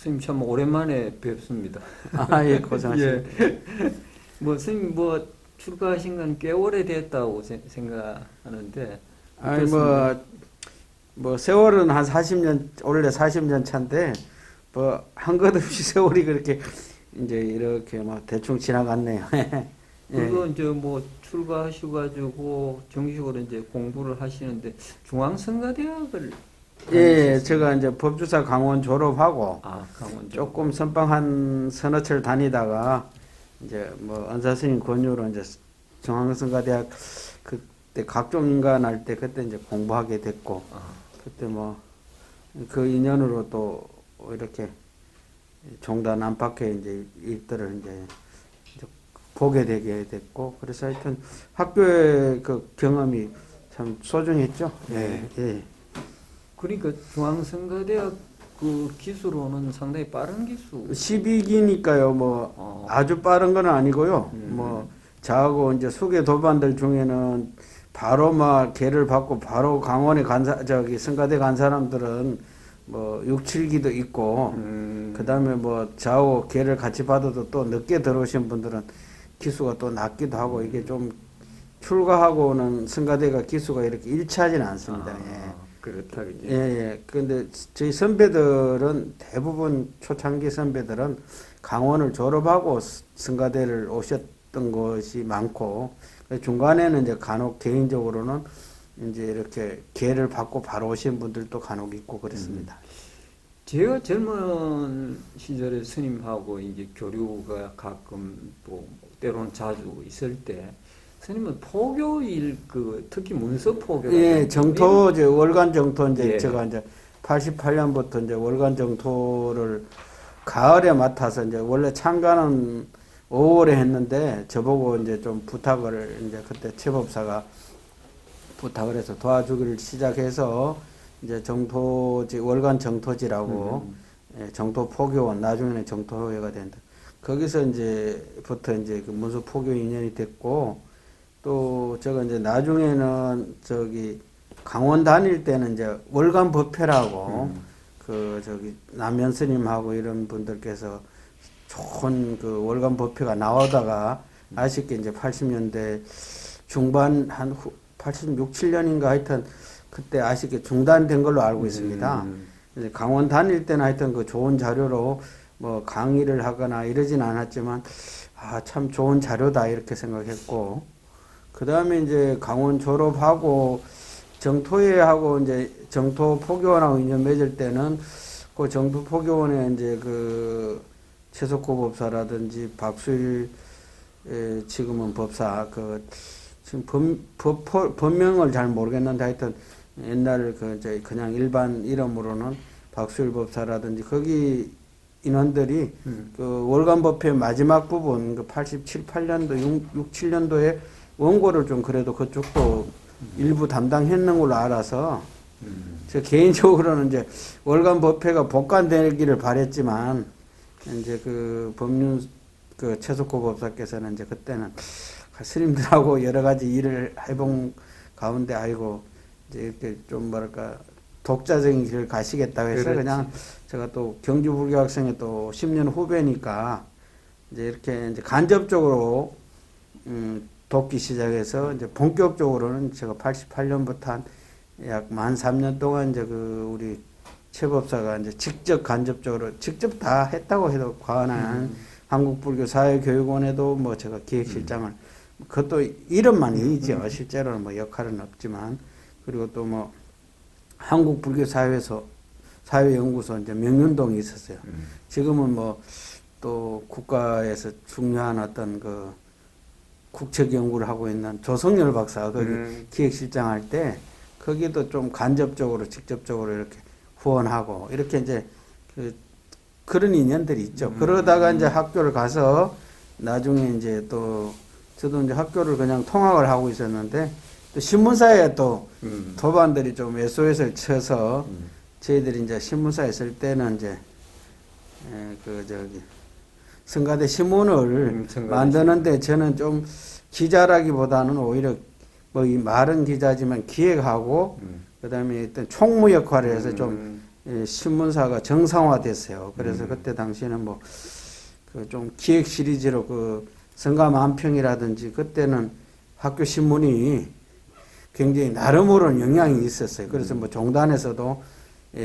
선생님 참 오랜만에 뵙습니다. 아, 예, 고생하십니다. 예. 뭐 선생님 뭐 출가하신 건 꽤 오래됐다고 생각하는데 아니, 어떻습니까? 세월은 한 40년, 원래 40년 차인데, 한 것 없이 세월이 그렇게, 이제 이렇게 막 대충 지나갔네요. 예. 그리고 이제 뭐 출가하셔가지고 정식으로 이제 공부를 하시는데 중앙성가대학을 예, 다니셨습니다. 제가 이제 법주사 강원 졸업하고, 강원도. 조금 선방 한 서너 철 다니다가, 이제 은사 스님 권유로 이제 중앙성가대학 그때 각종인간 할 때 그때 이제 공부하게 됐고, 아, 그때 그 인연으로 또 이렇게 종단 안팎의 이제 일들을 이제 보게 되게 됐고, 그래서 하여튼 학교의 그 경험이 참 소중했죠. 예, 예. 그러니까 중앙성가대학 그 기수로는 상당히 빠른 기수. 12기니까요, 아주 빠른 건 아니고요. 저하고 이제 수계 도반들 중에는 바로 막 계를 받고 바로 강원에 성가대 간 사람들은 6, 7기도 있고, 그 다음에 저하고 계를 같이 받아도 또 늦게 들어오신 분들은 기수가 또 낮기도 하고, 이게 좀 출가하고는 성가대가 기수가 이렇게 일치하지는 않습니다. 예. 그렇다 그죠. 예, 예. 근데 저희 선배들은 대부분 초창기 선배들은 강원을 졸업하고 성가대를 오셨던 것이 많고, 중간에는 이제 간혹 개인적으로는 이제 이렇게 기회를 받고 바로 오신 분들도 간혹 있고 그렇습니다. 제가 젊은 시절에 스님하고 이제 교류가 가끔 또 때로는 자주 있을 때 스님은 포교일 특히 문서 포교 예, 정토 이제 월간 정토 이제 예. 제가 이제 88년부터 이제 월간 정토를 가을에 맡아서 이제 원래 창가는 5월에 했는데 저보고 이제 좀 부탁을 이제 그때 최법사가 부탁을 해서 도와주기를 시작해서 이제 정토지 월간 정토지라고 예, 정토 포교원 나중에는 정토회가 된다. 거기서 이제부터 이제 그 문서 포교 인연이 됐고, 또 제가 이제 나중에는 강원 다닐 때는 이제 월간 법회라고 남면 스님하고 이런 분들께서 좋은 그 월간 법회가 나오다가 아쉽게 이제 80년대 중반 86, 7년인가 하여튼 그때 아쉽게 중단된 걸로 알고 있습니다. 이제 강원 다닐 때는 하여튼 그 좋은 자료로 강의를 하거나 이러진 않았지만 참 좋은 자료다 이렇게 생각했고, 그 다음에 이제 강원 졸업하고 정토회하고 이제 정토 포교원하고 인연 맺을 때는 그 정토 포교원에 이제 그 최석호 법사라든지 박수일 지금은 법사 지금 법명을 잘 모르겠는데 하여튼 옛날 그냥 일반 이름으로는 박수일 법사라든지 거기 인원들이 그 월간 법회 마지막 부분 그 87, 8년도 6, 7년도에 원고를 좀 그래도 그쪽도 일부 담당했는 걸로 알아서 저 개인적으로는 이제 월간 법회가 복간되기를 바랬지만 이제 그 법륜 그 최석호 법사께서는 이제 그때는 스님들하고 여러 가지 일을 해본 가운데 아이고 이제 이렇게 좀 뭐랄까 독자적인 길을 가시겠다고 해서 그렇지. 그냥 제가 또 경주 불교학생회 또 10년 후배니까 이제 이렇게 이제 간접적으로 돕기 시작해서 이제 본격적으로는 제가 88년부터 한 약 만 3년 동안 이제 우리 최법사가 이제 직접 다 했다고 해도 과언한 한국불교사회교육원에도 제가 기획실장을 그것도 이름만이죠. 실제로는 역할은 없지만, 그리고 또 한국불교사회에서 사회연구소 이제 명륜동이 있었어요. 지금은 또 국가에서 중요한 어떤 그 국책 연구를 하고 있는 조성열 박사가 거기 기획실장 할 때 거기도 좀 간접적으로 직접적으로 이렇게 후원하고 이렇게 이제 그런 인연들이 있죠. 그러다가 이제 학교를 가서 나중에 이제 또 저도 이제 학교를 그냥 통학을 하고 있었는데 또 신문사에 또 도반들이 좀 SOS를 쳐서 저희들이 이제 신문사에 있을 때는 이제 성가대 신문을 만드는데 저는 좀 기자라기보다는 오히려 이 말은 기자지만 기획하고 그다음에 일단 총무 역할을 해서 좀 신문사가 정상화됐어요. 그래서 그때 당시에는 뭐 그 좀 기획 시리즈로 그 성가만평이라든지 그때는 학교 신문이 굉장히 나름으로는 영향이 있었어요. 그래서 뭐 종단에서도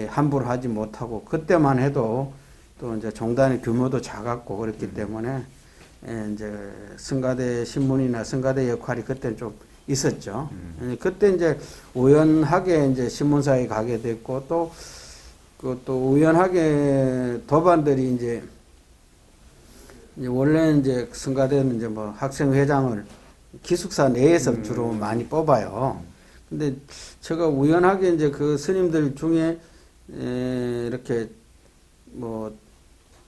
함부로 하지 못하고 그때만 해도 또 이제 종단의 규모도 작았고 그랬기 때문에 이제 성가대 신문이나 성가대 역할이 그때는 좀 있었죠. 그때 이제 우연하게 이제 신문사에 가게 됐고 또 우연하게 도반들이 이제 원래 이제 성가대는 이제 뭐 학생회장을 기숙사 내에서 주로 많이 뽑아요. 근데 제가 우연하게 이제 그 스님들 중에 이렇게 뭐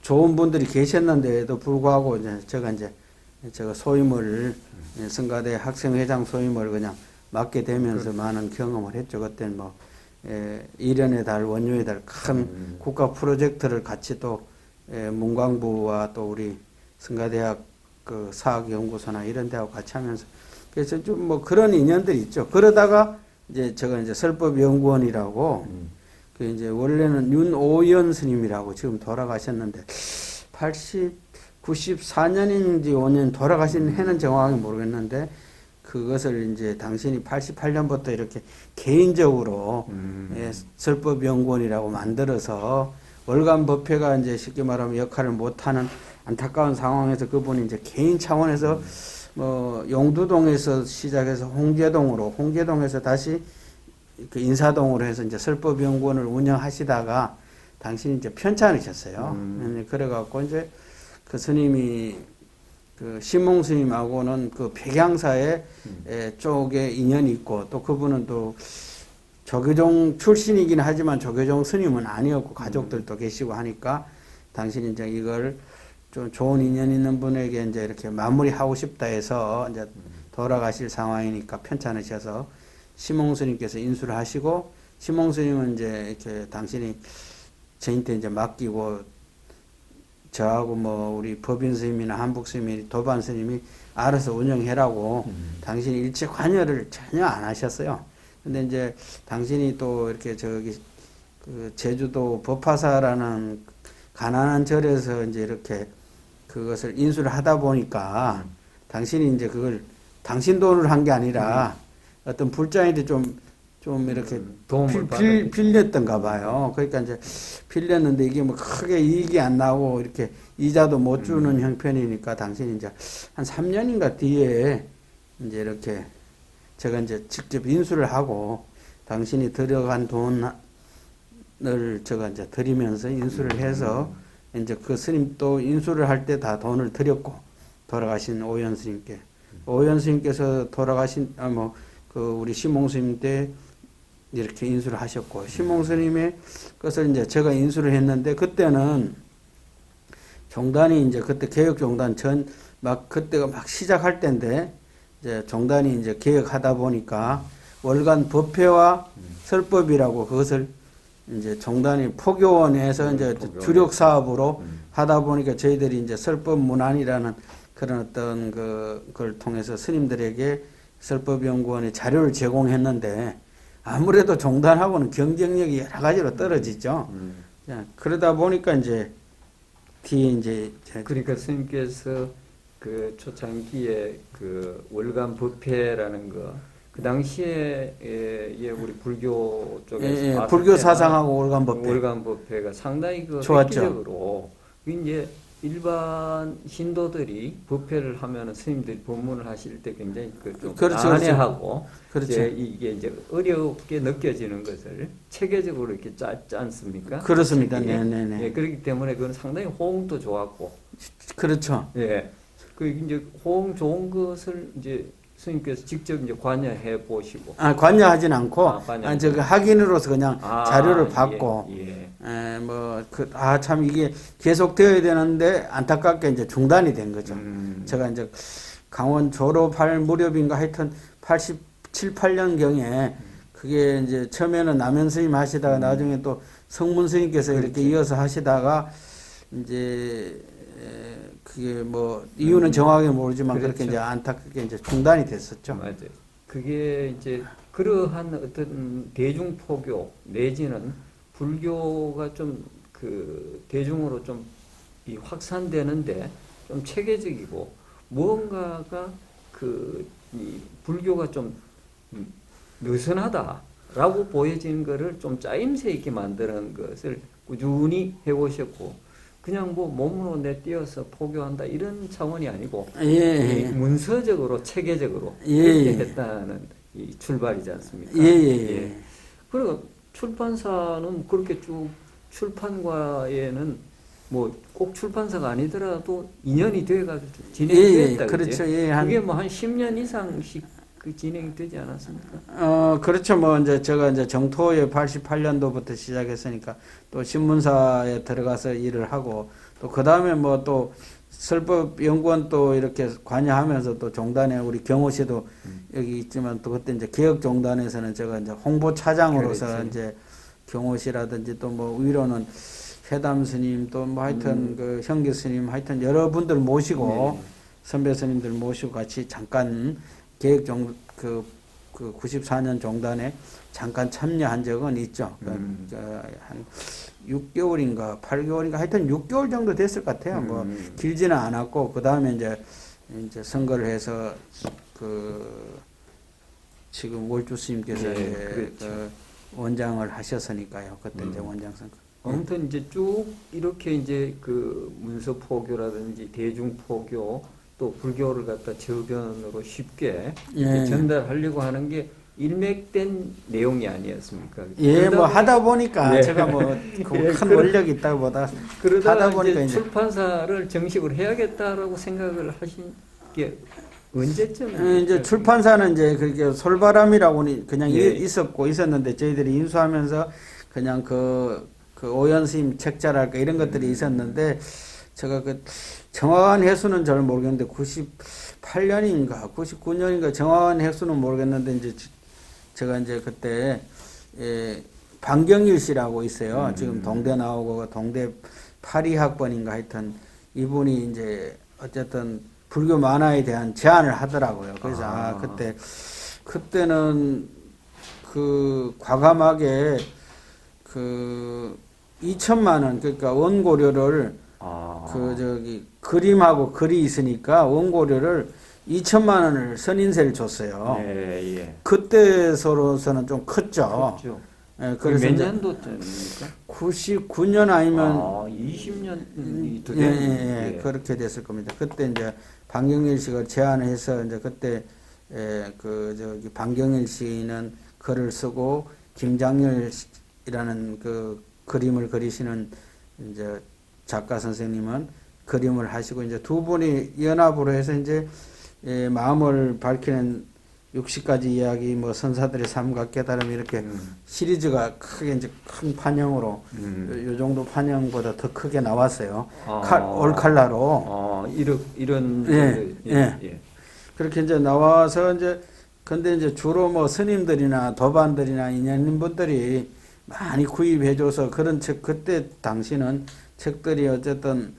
좋은 분들이 계셨는데도 불구하고 이제 제가 소임을 성가대 학생회장 소임을 그냥 맡게 되면서 많은 경험을 했죠. 그때는 뭐 일연의 달, 원효의 달 큰 국가 프로젝트를 같이 또 문광부와 또 우리 성가대학 그 사학연구소나 이런 데하고 같이 하면서 그래서 좀 뭐 그런 인연들이 있죠. 그러다가 이제 제가 이제 설법연구원이라고 그 이제 원래는 윤오연 스님이라고 지금 돌아가셨는데 94년인지 5년 돌아가신 해는 정확하게 모르겠는데 그것을 이제 당신이 88년부터 이렇게 개인적으로 설법연구원이라고 만들어서 월간 법회가 이제 쉽게 말하면 역할을 못하는 안타까운 상황에서 그분이 이제 개인 차원에서 뭐 용두동에서 시작해서 홍제동에서 다시 그 인사동으로 해서 이제 설법연구원을 운영하시다가 당신이 이제 편찮으셨어요. 그래갖고 이제 그 스님이 그 신몽 스님하고는 그 백양사의 쪽에 인연이 있고 또 그분은 또 조계종 출신이긴 하지만 조계종 스님은 아니었고 가족들도 계시고 하니까 당신이 이제 이걸 좀 좋은 인연 있는 분에게 이제 이렇게 마무리하고 싶다 해서 이제 돌아가실 상황이니까 편찮으셔서 심홍 스님께서 인수를 하시고 심홍 스님은 이제 이렇게 당신이 저한테 이제 맡기고 저하고 뭐 우리 법인 스님이나 한북 스님이 도반 스님이 알아서 운영해라고 당신이 일체 관여를 전혀 안 하셨어요. 근데 이제 당신이 또 이렇게 저기 그 제주도 법화사라는 가난한 절에서 이제 이렇게 그것을 인수를 하다 보니까 당신이 이제 그걸 당신 돈을 한 게 아니라 어떤 불자한테 좀 이렇게 빌렸던가 봐요. 그러니까 이제 빌렸는데 이게 뭐 크게 이익이 안 나오고 이렇게 이자도 못 주는 형편이니까 당신이 이제 한 3년인가 뒤에 이제 이렇게 제가 이제 직접 인수를 하고 당신이 들여간 돈을 제가 이제 드리면서 인수를 해서 이제 그 스님 또 인수를 할 때 다 돈을 드렸고 돌아가신 오연 스님께 오연 스님께서 돌아가신 그 우리 심홍 스님 때 이렇게 인수를 하셨고 심홍 스님의 것을 이제 제가 인수를 했는데 그때는 종단이 이제 그때 개혁 종단 그때가 막 시작할 때인데 이제 종단이 이제 개혁하다 보니까 월간 법회와 설법이라고 그것을 이제 종단이 포교원에서 이제 주력 사업으로 하다 보니까 저희들이 이제 설법 문안이라는 그런 어떤 그걸 통해서 스님들에게 설법연구원에 자료를 제공했는데 아무래도 종단하고는 경쟁력이 여러 가지로 떨어지죠. 그러다 보니까 이제 뒤에 이제 그러니까 스님께서 그 초창기에 그 월간 법회라는 거 그 당시에 우리 불교 쪽에서 불교 사상하고 월간 법회가 상당히 그 좋았죠. 획기적으로 이제 일반 신도들이 법회를 하면은 스님들이 법문을 하실 때 굉장히 좀 난해하고 그렇죠. 이게 이제 어렵게 느껴지는 것을 체계적으로 이렇게 짰지 않습니까? 그렇습니다. 네네네. 예, 그렇기 때문에 그건 상당히 호응도 좋았고. 그렇죠. 예. 그 이제 호응 좋은 것을 이제 스님께서 직접 이제 관여해 보시고. 관여하진 않고, 저기 학인으로서 그냥 자료를 받고, 참 이게 계속 되어야 되는데 안타깝게 이제 중단이 된 거죠. 제가 이제 강원 졸업할 무렵인가 하여튼 87, 8년경에 그게 이제 처음에는 남현 스님 하시다가 나중에 또 성문 스님께서 이렇게 이어서 하시다가 이제 그게 뭐 이유는 정확하게 모르지만 그렇게 이제 안타깝게 이제 중단이 됐었죠. 맞아요. 그게 이제 그러한 어떤 대중포교 내지는 불교가 좀 그 대중으로 좀 이 확산되는데 좀 체계적이고 무언가가 그 이 불교가 좀 느슨하다라고 보여지는 것을 좀 짜임새 있게 만드는 것을 꾸준히 해오셨고 그냥 뭐 몸으로 내띄어서 포교한다 이런 차원이 아니고 예, 예. 문서적으로 체계적으로 예, 이렇게 예. 했다는 이 출발이지 않습니까? 예, 예. 그리고 출판사는 그렇게 쭉 출판과에는 뭐 꼭 출판사가 아니더라도 인연이 돼가지고 진행이 예, 예. 됐다. 그렇죠. 그지? 예, 그게 뭐 한 10년 이상씩 그 진행이 되지 않았습니까? 그렇죠. 뭐, 이제, 제가 이제 정토에 88년도부터 시작했으니까, 또 신문사에 들어가서 일을 하고, 또 그 다음에 뭐 또 설법연구원 또 이렇게 관여하면서 또 종단에 우리 경호 씨도 여기 있지만 또 그때 이제 개혁종단에서는 제가 이제 홍보차장으로서 그렇지. 이제 경호 씨라든지 또 뭐 위로는 회담 스님 또 뭐 하여튼 그 형규 스님 하여튼 여러분들 모시고 네. 선배 스님들 모시고 같이 잠깐 계획종 그 94년 종단에 잠깐 참여한 적은 있죠. 한 6개월인가 8개월인가 하여튼 6개월 정도 됐을 것 같아요. 뭐 길지는 않았고 그 다음에 이제 선거를 해서 그 지금 월주 스님께서 네, 이제 그렇죠. 그 원장을 하셨으니까요. 그때 이제 원장 선거. 아무튼 이제 쭉 이렇게 이제 그 문서 포교라든지 대중 포교 또 불교를 갖다 저변으로 쉽게 예. 전달하려고 하는 게 일맥된 내용이 아니었습니까? 예, 그러다 뭐 보니- 하다 보니까 네. 제가 뭐 큰 그러- 원력이 있다고 보다 그러다가 하다 보니까 이제 이제 출판사를 정식으로 해야겠다라고 생각을 하신 게 언제쯤? 이제 출판사는 이제 그렇게 솔바람이라고 그냥 예. 있었는데 저희들이 인수하면서 그냥 그 오연 스님 책자랄까 이런 것들이 있었는데 제가 그 정확한 횟수는 잘 모르겠는데 98년인가 99년인가 정확한 횟수는 모르겠는데 이제 제가 이제 그때 방경일 씨라고 있어요. 지금 동대 나오고 동대 82학번인가 하여튼 이분이 이제 어쨌든 불교 만화에 대한 제안을 하더라고요. 그래서 그때는 그 과감하게 그 2천만 원 그러니까 원고료를 그림하고 글이 있으니까 원고료를 2천만 원을 선인세를 줬어요. 네, 예. 그때서로서는 좀 컸죠. 그렇죠. 예, 그래서 몇 이제 년도쯤입니까? 99년 아니면 20년이 더 예, 됐네. 그렇게 됐을 겁니다. 그때 이제 방경일 씨가 제안을 해서 이제 그때 방경일 씨는 글을 쓰고 김장렬이라는 그 그림을 그리시는 이제 작가 선생님은 그림을 하시고 이제 두 분이 연합으로 해서 이제 마음을 밝히는 60가지 이야기 뭐 선사들의 삶과 깨달음 이렇게 시리즈가 크게 이제 큰 판형으로 요 정도 판형보다 더 크게 나왔어요. 올칼라로. 이런 예. 그렇게 이제 나와서 이제 근데 이제 주로 뭐 스님들이나 도반들이나 인연인분들이 많이 구입해줘서 그런 책 그때 당시는 책들이 어쨌든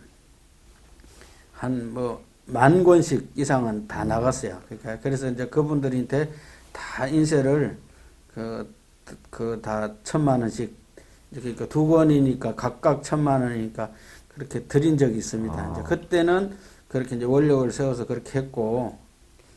한 뭐 10,000권씩 이상은 다 나갔어요. 그러니까 그래서 이제 그분들한테 다 인쇄를 다 1,000만 원씩 그러니까 2권이니까 각각 1,000만 원이니까 그렇게 드린 적이 있습니다. 이제 그때는 그렇게 이제 원력을 세워서 그렇게 했고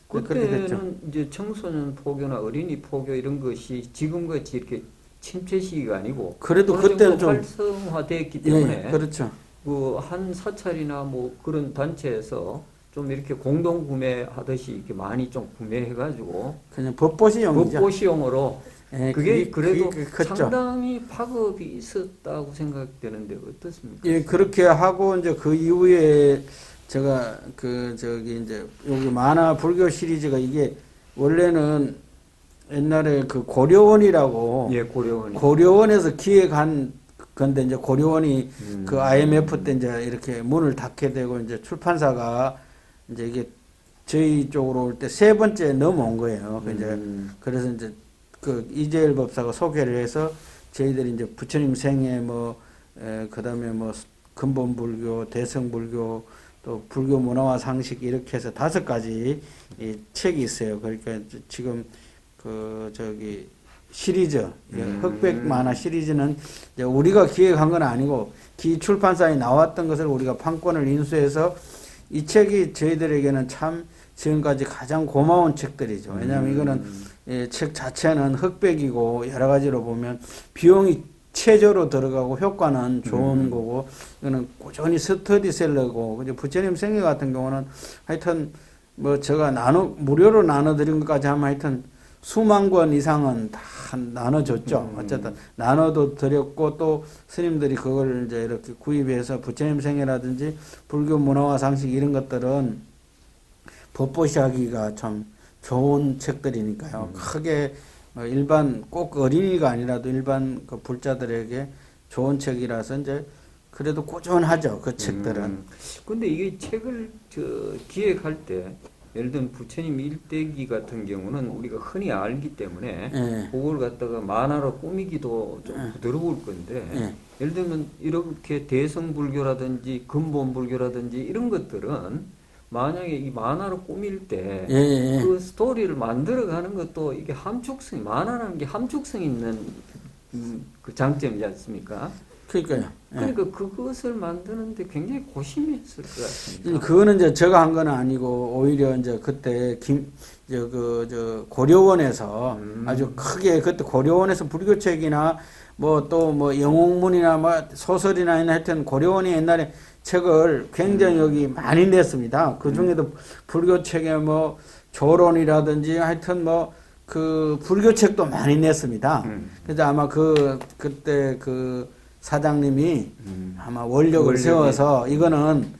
그렇게 됐죠. 그때는 이제 청소년 포교나 어린이 포교 이런 것이 지금같이 이렇게 침체 시기가 아니고 그래도 어느 그때는 정도 좀 활성화됐기 때문에 예, 그렇죠. 그 한 사찰이나 뭐 그런 단체에서 좀 이렇게 공동 구매하듯이 이렇게 많이 좀 구매해가지고 그냥 법보시용이죠. 법보시용으로 예, 그게 그래도 그게 컸죠. 상당히 파급이 있었다고 생각되는데 어떻습니까? 예, 그렇게 하고 이제 그 이후에 제가 이제 여기 만화 불교 시리즈가 이게 원래는 옛날에 그 고려원이라고 예, 고려원이 고려원에서 기획한 건데 이제 고려원이 그 IMF 때 이제 이렇게 문을 닫게 되고 이제 출판사가 이제 이게 저희 쪽으로 올 때 3번째 넘어온 거예요. 그래서 이제 그 이재일 법사가 소개를 해서 저희들이 이제 부처님 생애 그다음에 뭐 근본불교, 대성불교 또 불교 문화와 상식 이렇게 해서 5가지 이 책이 있어요. 그러니까 지금 시리즈, 흑백 만화 시리즈는 이제 우리가 기획한 건 아니고 기 출판사에 나왔던 것을 우리가 판권을 인수해서 이 책이 저희들에게는 참 지금까지 가장 고마운 책들이죠. 왜냐하면 이거는 책 자체는 흑백이고 여러 가지로 보면 비용이 최저로 들어가고 효과는 좋은 거고 이거는 꾸준히 스터디셀러고 부처님 생애 같은 경우는 하여튼 뭐 제가 무료로 나눠드린 것까지 하면 하여튼 수만 권 이상은 다 나눠줬죠. 어쨌든 나눠도 드렸고 또 스님들이 그걸 이제 이렇게 구입해서 부처님 생애라든지 불교 문화와 상식 이런 것들은 법보시하기가 참 좋은 책들이니까요. 크게 일반 꼭 어린이가 아니라도 일반 그 불자들에게 좋은 책이라서 이제 그래도 꾸준하죠. 그 책들은. 근데 이게 책을 기획할 때 예를 들면 부처님 일대기 같은 경우는 우리가 흔히 알기 때문에 그걸 갖다가 만화로 꾸미기도 좀 부드러울 건데 예를 들면 이렇게 대성불교라든지 근본불교라든지 이런 것들은 만약에 이 만화로 꾸밀 때 그 스토리를 만들어가는 것도 이게 함축성, 만화라는 게 함축성 있는 그 장점이지 않습니까? 그러니까요. 그러니까 그것을 만드는데 굉장히 고심했을 것 같습니다. 그거는 이제 제가 한 건 아니고 오히려 이제 그때 고려원에서 아주 크게 그때 고려원에서 불교책이나 뭐 또 뭐 영웅문이나 뭐 소설이나 하여튼 고려원이 옛날에 책을 굉장히 여기 많이 냈습니다. 그 중에도 불교책에 뭐 조론이라든지 하여튼 뭐 그 불교책도 많이 냈습니다. 그래서 아마 그때 그 사장님이 아마 원력을 세워서 이거는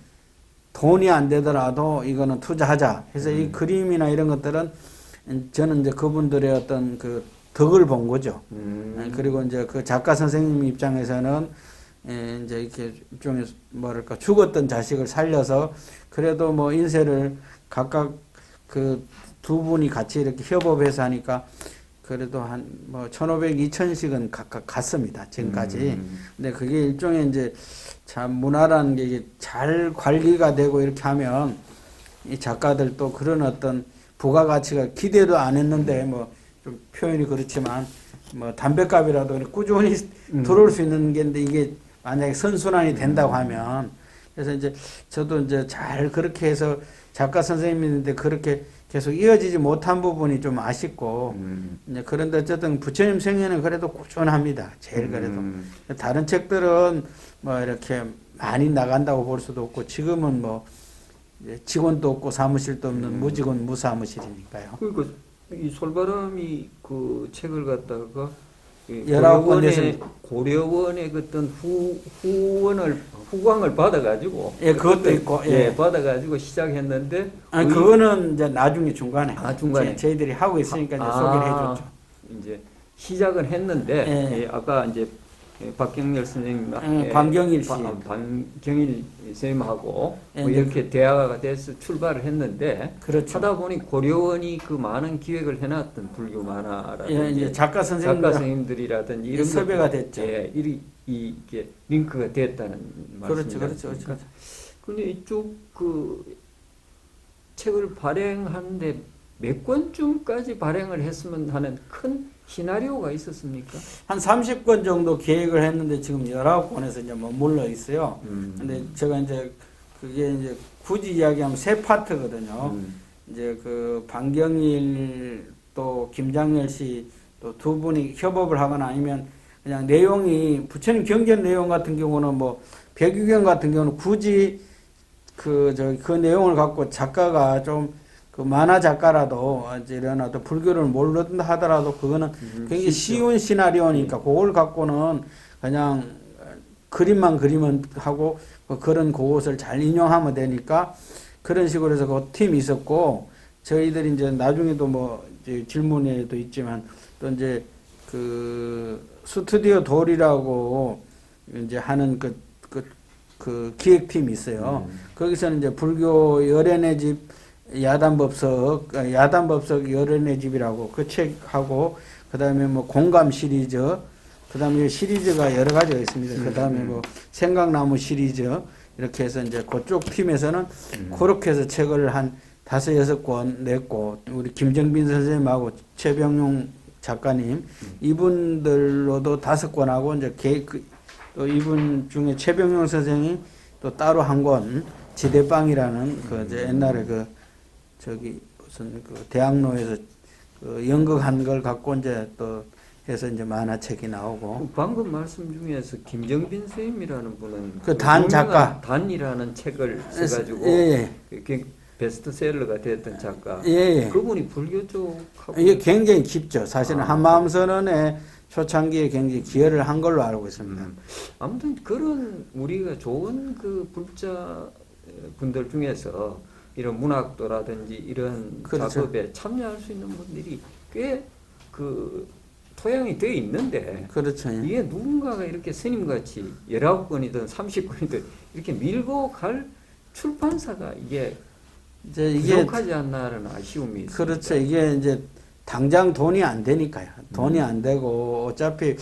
돈이 안 되더라도 이거는 투자하자 해서 이 그림이나 이런 것들은 저는 이제 그분들의 어떤 그 덕을 본 거죠. 그리고 이제 그 작가 선생님 입장에서는 이제 이렇게 일종의 뭐랄까 죽었던 자식을 살려서 그래도 뭐 인쇄를 각각 그 두 분이 같이 이렇게 협업해서 하니까 그래도 한 뭐 1,500, 2,000씩은 각각 갔습니다. 지금까지. 근데 그게 일종의 이제 참 문화라는 게 이게 잘 관리가 되고 이렇게 하면 이 작가들도 그런 어떤 부가가치가 기대도 안 했는데 뭐 좀 표현이 그렇지만 뭐 담뱃값이라도 꾸준히 들어올 수 있는 게인데 이게 만약에 선순환이 된다고 하면 그래서 이제 저도 이제 잘 그렇게 해서 작가 선생님인데 그렇게 계속 이어지지 못한 부분이 좀 아쉽고 이제 그런데 어쨌든 부처님 생애는 그래도 꾸준합니다. 제일 그래도 다른 책들은 뭐 이렇게 많이 나간다고 볼 수도 없고 지금은 뭐 직원도 없고 사무실도 없는 무직원 무사무실이니까요. 그러니까 이 솔바람이 그 책을 갖다가 고려원의 어떤 후광을 받아가지고 그것도 있고 받아가지고 시작했는데 그거는 이제 나중에 중간에 중간에 저희들이 하고 있으니까 이제 소개를 해줬죠. 이제 시작은 했는데 아까 이제 박경렬 선생님, 반경일 씨, 반경일 선생님하고 뭐 이렇게 대화가 돼서 출발을 했는데 그렇죠. 하다 보니 고려원이 그 많은 기획을 해놨던 불교 만화라든지 작가 선생님들이라든지 이런 섭외가 됐죠. 이게 링크가 됐다는 말씀이죠. 그렇죠. 그런데 이쪽 그 책을 발행하는데 몇 권쯤까지 발행을 했으면 하는 큰 시나리오가 있었습니까? 한 30권 정도 계획을 했는데 지금 19권에서 이제 머물러 있어요. 근데 제가 이제 그게 이제 굳이 이야기하면 세 파트거든요. 이제 그 반경일 또 김장렬 씨 또 두 분이 협업을 하거나 아니면 그냥 내용이 부처님 경전 내용 같은 경우는 뭐 백유경 같은 경우는 굳이 그 내용을 갖고 작가가 좀 그 만화 작가라도 이런 어떤 불교를 모른다 하더라도 그거는 굉장히 쉬운 시나리오니까 그걸 갖고는 그냥 그림만 그리면 하고 그런 그것을 잘 인용하면 되니까 그런 식으로 해서 그 팀이 있었고 저희들이 이제 나중에도 뭐 이제 질문에도 있지만 또 이제 그 스튜디오 돌이라고 이제 하는 그 기획팀이 있어요. 거기서는 이제 불교 열애네 집 야단법석 열애네 집이라고 그 책하고 그다음에 뭐 공감 시리즈 그다음에 시리즈가 여러 가지가 있습니다. 그다음에 뭐 생각나무 시리즈 이렇게 해서 이제 그쪽 팀에서는 그렇게 해서 책을 한 5-6권 냈고 우리 김정빈 선생님하고 최병용 작가님 이분들로도 5권하고 이제 또 이분 중에 최병용 선생이 또 따로 한 권 지대빵이라는 그 이제 옛날에 그 저기 무슨 그 대학로에서 그 연극한 걸 갖고 이제 또 해서 이제 만화책이 나오고 방금 말씀 중에서 김정빈 선생님이라는 분은 그 단 작가 단이라는 책을 써가지고 예, 그게 베스트셀러가 됐던 작가. 예. 그분이 불교 쪽하고 이게 굉장히 깊죠. 사실은 한마음 선언의 초창기에 굉장히 기여를 한 걸로 알고 있습니다. 아무튼 그런 우리가 좋은 그 불자 분들 중에서 이런 문학도라든지 이런 그렇죠. 작업에 참여할 수 있는 분들이 꽤 그 토양이 되어 있는데 그렇죠. 예. 이게 누군가가 이렇게 스님같이 19권이든 30권이든 이렇게 밀고 갈 출판사가 이게 부족하지 않나라는 아쉬움이 있습니다. 그렇죠. 이게 이제 당장 돈이 안 되니까요. 돈이 안 되고 어차피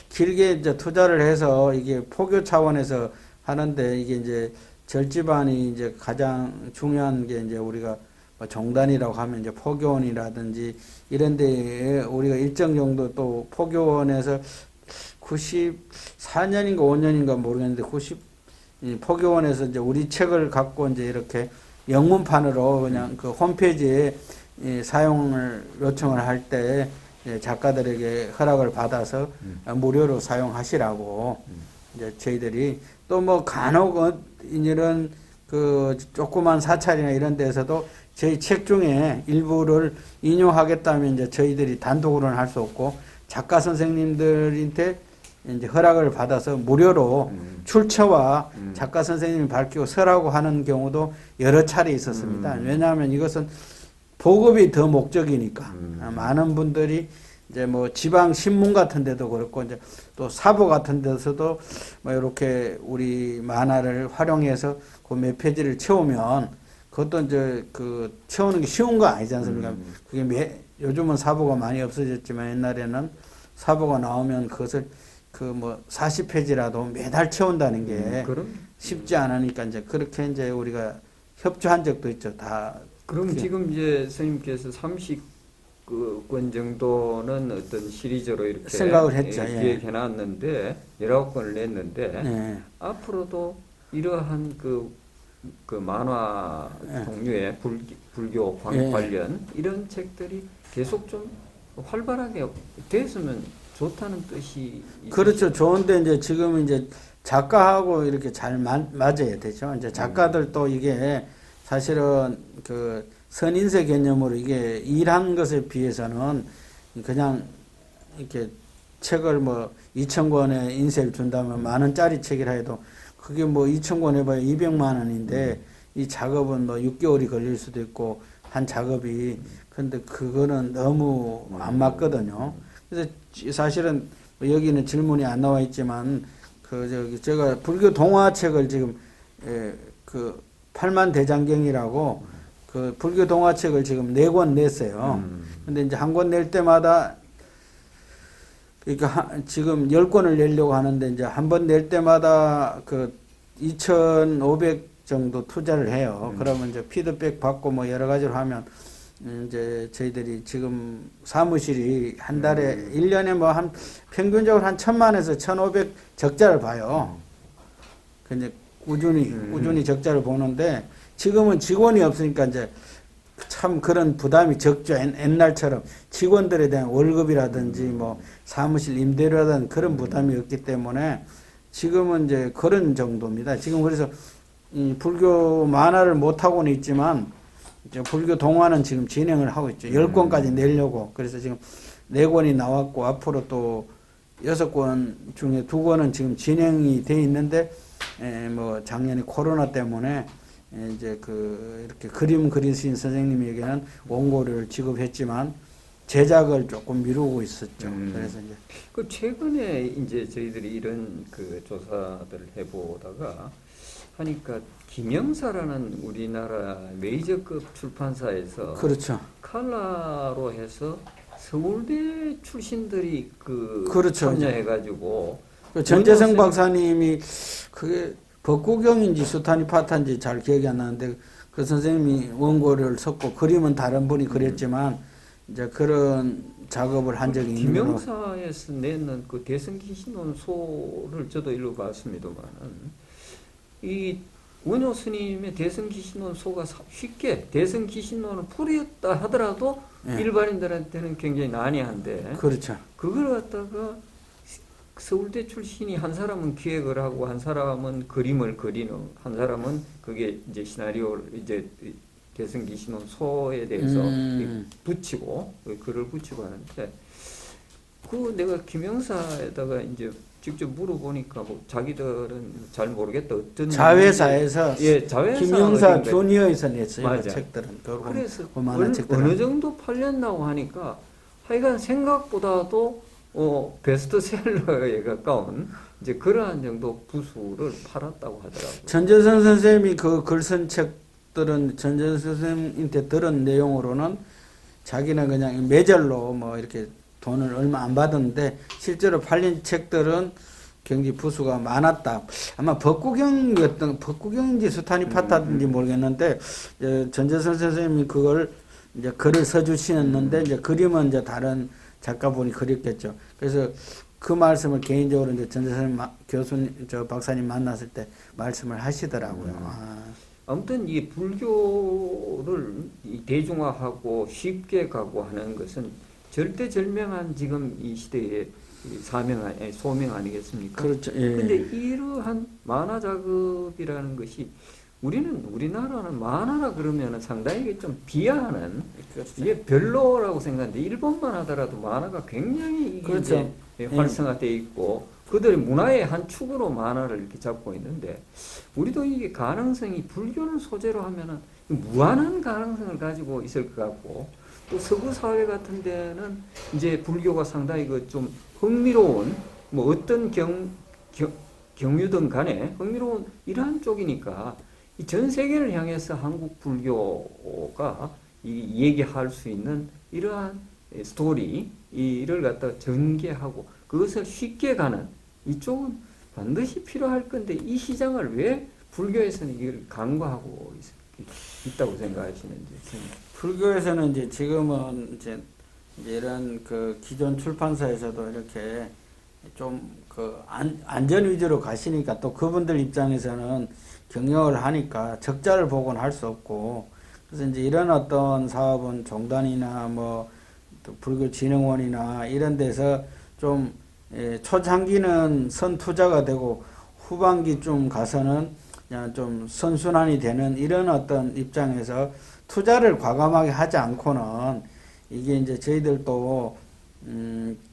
길게 이제 투자를 해서 이게 포교 차원에서 하는데 이게 이제 절집안이 이제 가장 중요한 게 이제 우리가 뭐 종단이라고 하면 이제 포교원이라든지 이런 데에 우리가 일정 정도 또 포교원에서 94년인가 5년인가 모르겠는데 포교원에서 이제 우리 책을 갖고 이제 이렇게 영문판으로 그냥 그 홈페이지에 사용을 요청을 할 때 작가들에게 허락을 받아서 무료로 사용하시라고 이제 저희들이 또 뭐 간혹 이런 그 조그만 사찰이나 이런 데서도 저희 책 중에 일부를 인용하겠다면 이제 저희들이 단독으로는 할 수 없고 작가 선생님들한테 이제 허락을 받아서 무료로 출처와 작가 선생님이 밝히고 서라고 하는 경우도 여러 차례 있었습니다. 왜냐하면 이것은 보급이 더 목적이니까 많은 분들이 이제 뭐 지방 신문 같은 데도 그렇고 이제 또 사보 같은 데서도 뭐 이렇게 우리 만화를 활용해서 그 몇 페이지를 채우면 그것도 이제 그 채우는 게 쉬운 거 아니지 않습니까? 그게 요즘은 사보가 많이 없어졌지만 옛날에는 사보가 나오면 그것을 그 뭐 40페이지라도 매달 채운다는 게 쉽지 않으니까 이제 그렇게 이제 우리가 협조한 적도 있죠. 다. 그럼 지금 이제 스님께서 30권 정도는 어떤 시리즈로 이렇게 생각을 했죠. 기획해 놨는데 19권을 냈는데 예. 앞으로도 이러한 그 만화 종류의 불교 관련 이런 책들이 계속 좀 활발하게 됐으면 좋다는 뜻이 그렇죠. 좋은데 이제 지금 이제 작가하고 이렇게 잘 맞아야 되죠. 이제 작가들도 이게 사실은 그 선인세 개념으로 이게 일한 것에 비해서는 그냥 이렇게 책을 뭐 2,000권에 인쇄를 준다면 10,000원짜리 책이라 해도 그게 뭐 2,000권 해봐야 200만 원인데 이 작업은 뭐 6개월이 걸릴 수도 있고 한 작업이 근데 그거는 너무 안 맞거든요. 그래서 사실은 여기는 질문이 안 나와 있지만 제가 불교 동화책을 지금 그 팔만대장경이라고 그 불교 동화책을 지금 4권 냈어요. 근데 이제 한 권 낼 때마다 그러니까 지금 10권을 내려고 하는데 이제 한 번 낼 때마다 그 2,500 정도 투자를 해요. 그러면 이제 피드백 받고 뭐 여러 가지로 하면 이제 저희들이 지금 사무실이 한 달에 1년에 뭐 한 평균적으로 한 1,000만에서 1,500 적자를 봐요. 근데 꾸준히 적자를 보는데 지금은 직원이 없으니까 이제 참 그런 부담이 적죠. 옛날처럼 직원들에 대한 월급이라든지 뭐 사무실 임대료라든지 그런 부담이 없기 때문에 지금은 이제 그런 정도입니다. 지금 그래서 불교 만화를 못하고는 있지만 이제 불교 동화는 지금 진행을 하고 있죠. 10권까지 내려고. 그래서 지금 4권이 나왔고 앞으로 또 6권 중에 2권은 지금 진행이 돼 있는데 뭐 작년에 코로나 때문에 이제 이렇게 그림 그리신 선생님에게는 원고료를 지급했지만 제작을 조금 미루고 있었죠. 그래서 이제 최근에 이제 저희들이 이런 그 조사들을 해보다가 하니까 김영사라는 우리나라 메이저급 출판사에서 그렇죠. 칼라로 해서 서울대 출신들이 그렇죠. 참여해가지고 전재성 박사님이 그게 법구경인지 수타니 파타인지 잘 기억이 안 나는데 그 선생님이 원고를 썼고 그림은 다른 분이 그렸지만 이제 그런 작업을 한 적이 있는 거로. 김영사에서 내는 그 대성기 신론소를 저도 읽어봤습니다만은 이 원효 스님의 대성기 신론소가 쉽게 대성기 신론을 풀이했다 하더라도 예. 일반인들한테는 굉장히 난해한데 그렇죠. 그걸 갖다가 서울대 출신이 한 사람은 기획을 하고 한 사람은 그림을 그리는 한 사람은 그게 이제 시나리오를 이제 대성기 신론소에 대해서 붙이고 글을 붙이고 하는데 그 내가 김영사에다가 이제 직접 물어보니까 뭐 자기들은 잘 모르겠다 어떤 자회사에서 예 자회사 김영사 조니어에서 냈어요. 그 맞아. 책들은. 그래서 그만한 책들은. 어느 정도 팔렸나고 하니까 하여간 생각보다도 베스트셀러에 가까운 이제 그러한 정도 부수를 팔았다고 하더라고요. 전재선 선생님이 그 글 쓴 책들은 전재선 선생님한테 들은 내용으로는 자기는 그냥 매절로 뭐 이렇게 돈을 얼마 안 받았는데 실제로 팔린 책들은 굉장히 부수가 많았다. 아마 법구경인지 스타니 파타든지 모르겠는데 전재선 선생님이 그걸 이제 글을 써주시는데 이제 그림은 이제 다른 작가분이 그렸겠죠. 그래서 그 말씀을 개인적으로 이제 전재선 교수님, 박사님 만났을 때 말씀을 하시더라고요. 아무튼 이 불교를 대중화하고 쉽게 가고 하는 것은 절대절명한 지금 이 시대의 소명 아니겠습니까? 그렇죠. 예. 근데 이러한 만화 작업이라는 것이 우리나라는 만화라 그러면 상당히 좀 비하하는 그렇죠. 이게 별로라고 생각하는데 일본만 하더라도 만화가 굉장히 그렇죠. 이제 활성화되어 있고 그들의 문화의 한 축으로 만화를 이렇게 잡고 있는데 우리도 이게 가능성이 불교를 소재로 하면은 무한한 가능성을 가지고 있을 것 같고 또 서구 사회 같은 데는 이제 불교가 상당히 그 좀 흥미로운 뭐 어떤 경유든 간에 흥미로운 이러한 쪽이니까 이 전 세계를 향해서 한국 불교가 이 얘기할 수 있는 이러한 스토리 이를 갖다가 전개하고 그것을 쉽게 가는 이쪽은 반드시 필요할 건데 이 시장을 왜 불교에서는 이걸 간과하고 있다고 생각하시는지. 불교에서는 이제 지금은 이제 이런 그 기존 출판사에서도 이렇게 좀 그 안전 위주로 가시니까 또 그분들 입장에서는 경영을 하니까 적자를 보고는 할 수 없고 그래서 이제 이런 어떤 사업은 종단이나 뭐 또 불교진흥원이나 이런 데서 좀 초창기는 선투자가 되고 후반기쯤 가서는 그냥 좀 선순환이 되는 이런 어떤 입장에서 투자를 과감하게 하지 않고는 이게 이제 저희들도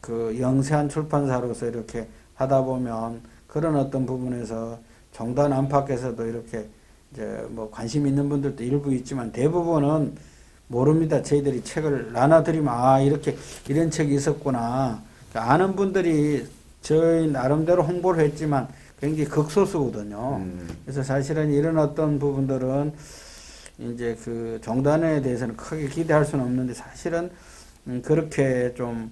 그 영세한 출판사로서 이렇게 하다 보면 그런 어떤 부분에서 종단 안팎에서도 이렇게 이제 뭐 관심 있는 분들도 일부 있지만 대부분은 모릅니다. 저희들이 책을 나눠드리면 이렇게 이런 책이 있었구나. 아는 분들이 저희 나름대로 홍보를 했지만 굉장히 극소수거든요. 그래서 사실은 이런 어떤 부분들은 이제 그 종단에 대해서는 크게 기대할 수는 없는데 사실은 그렇게 좀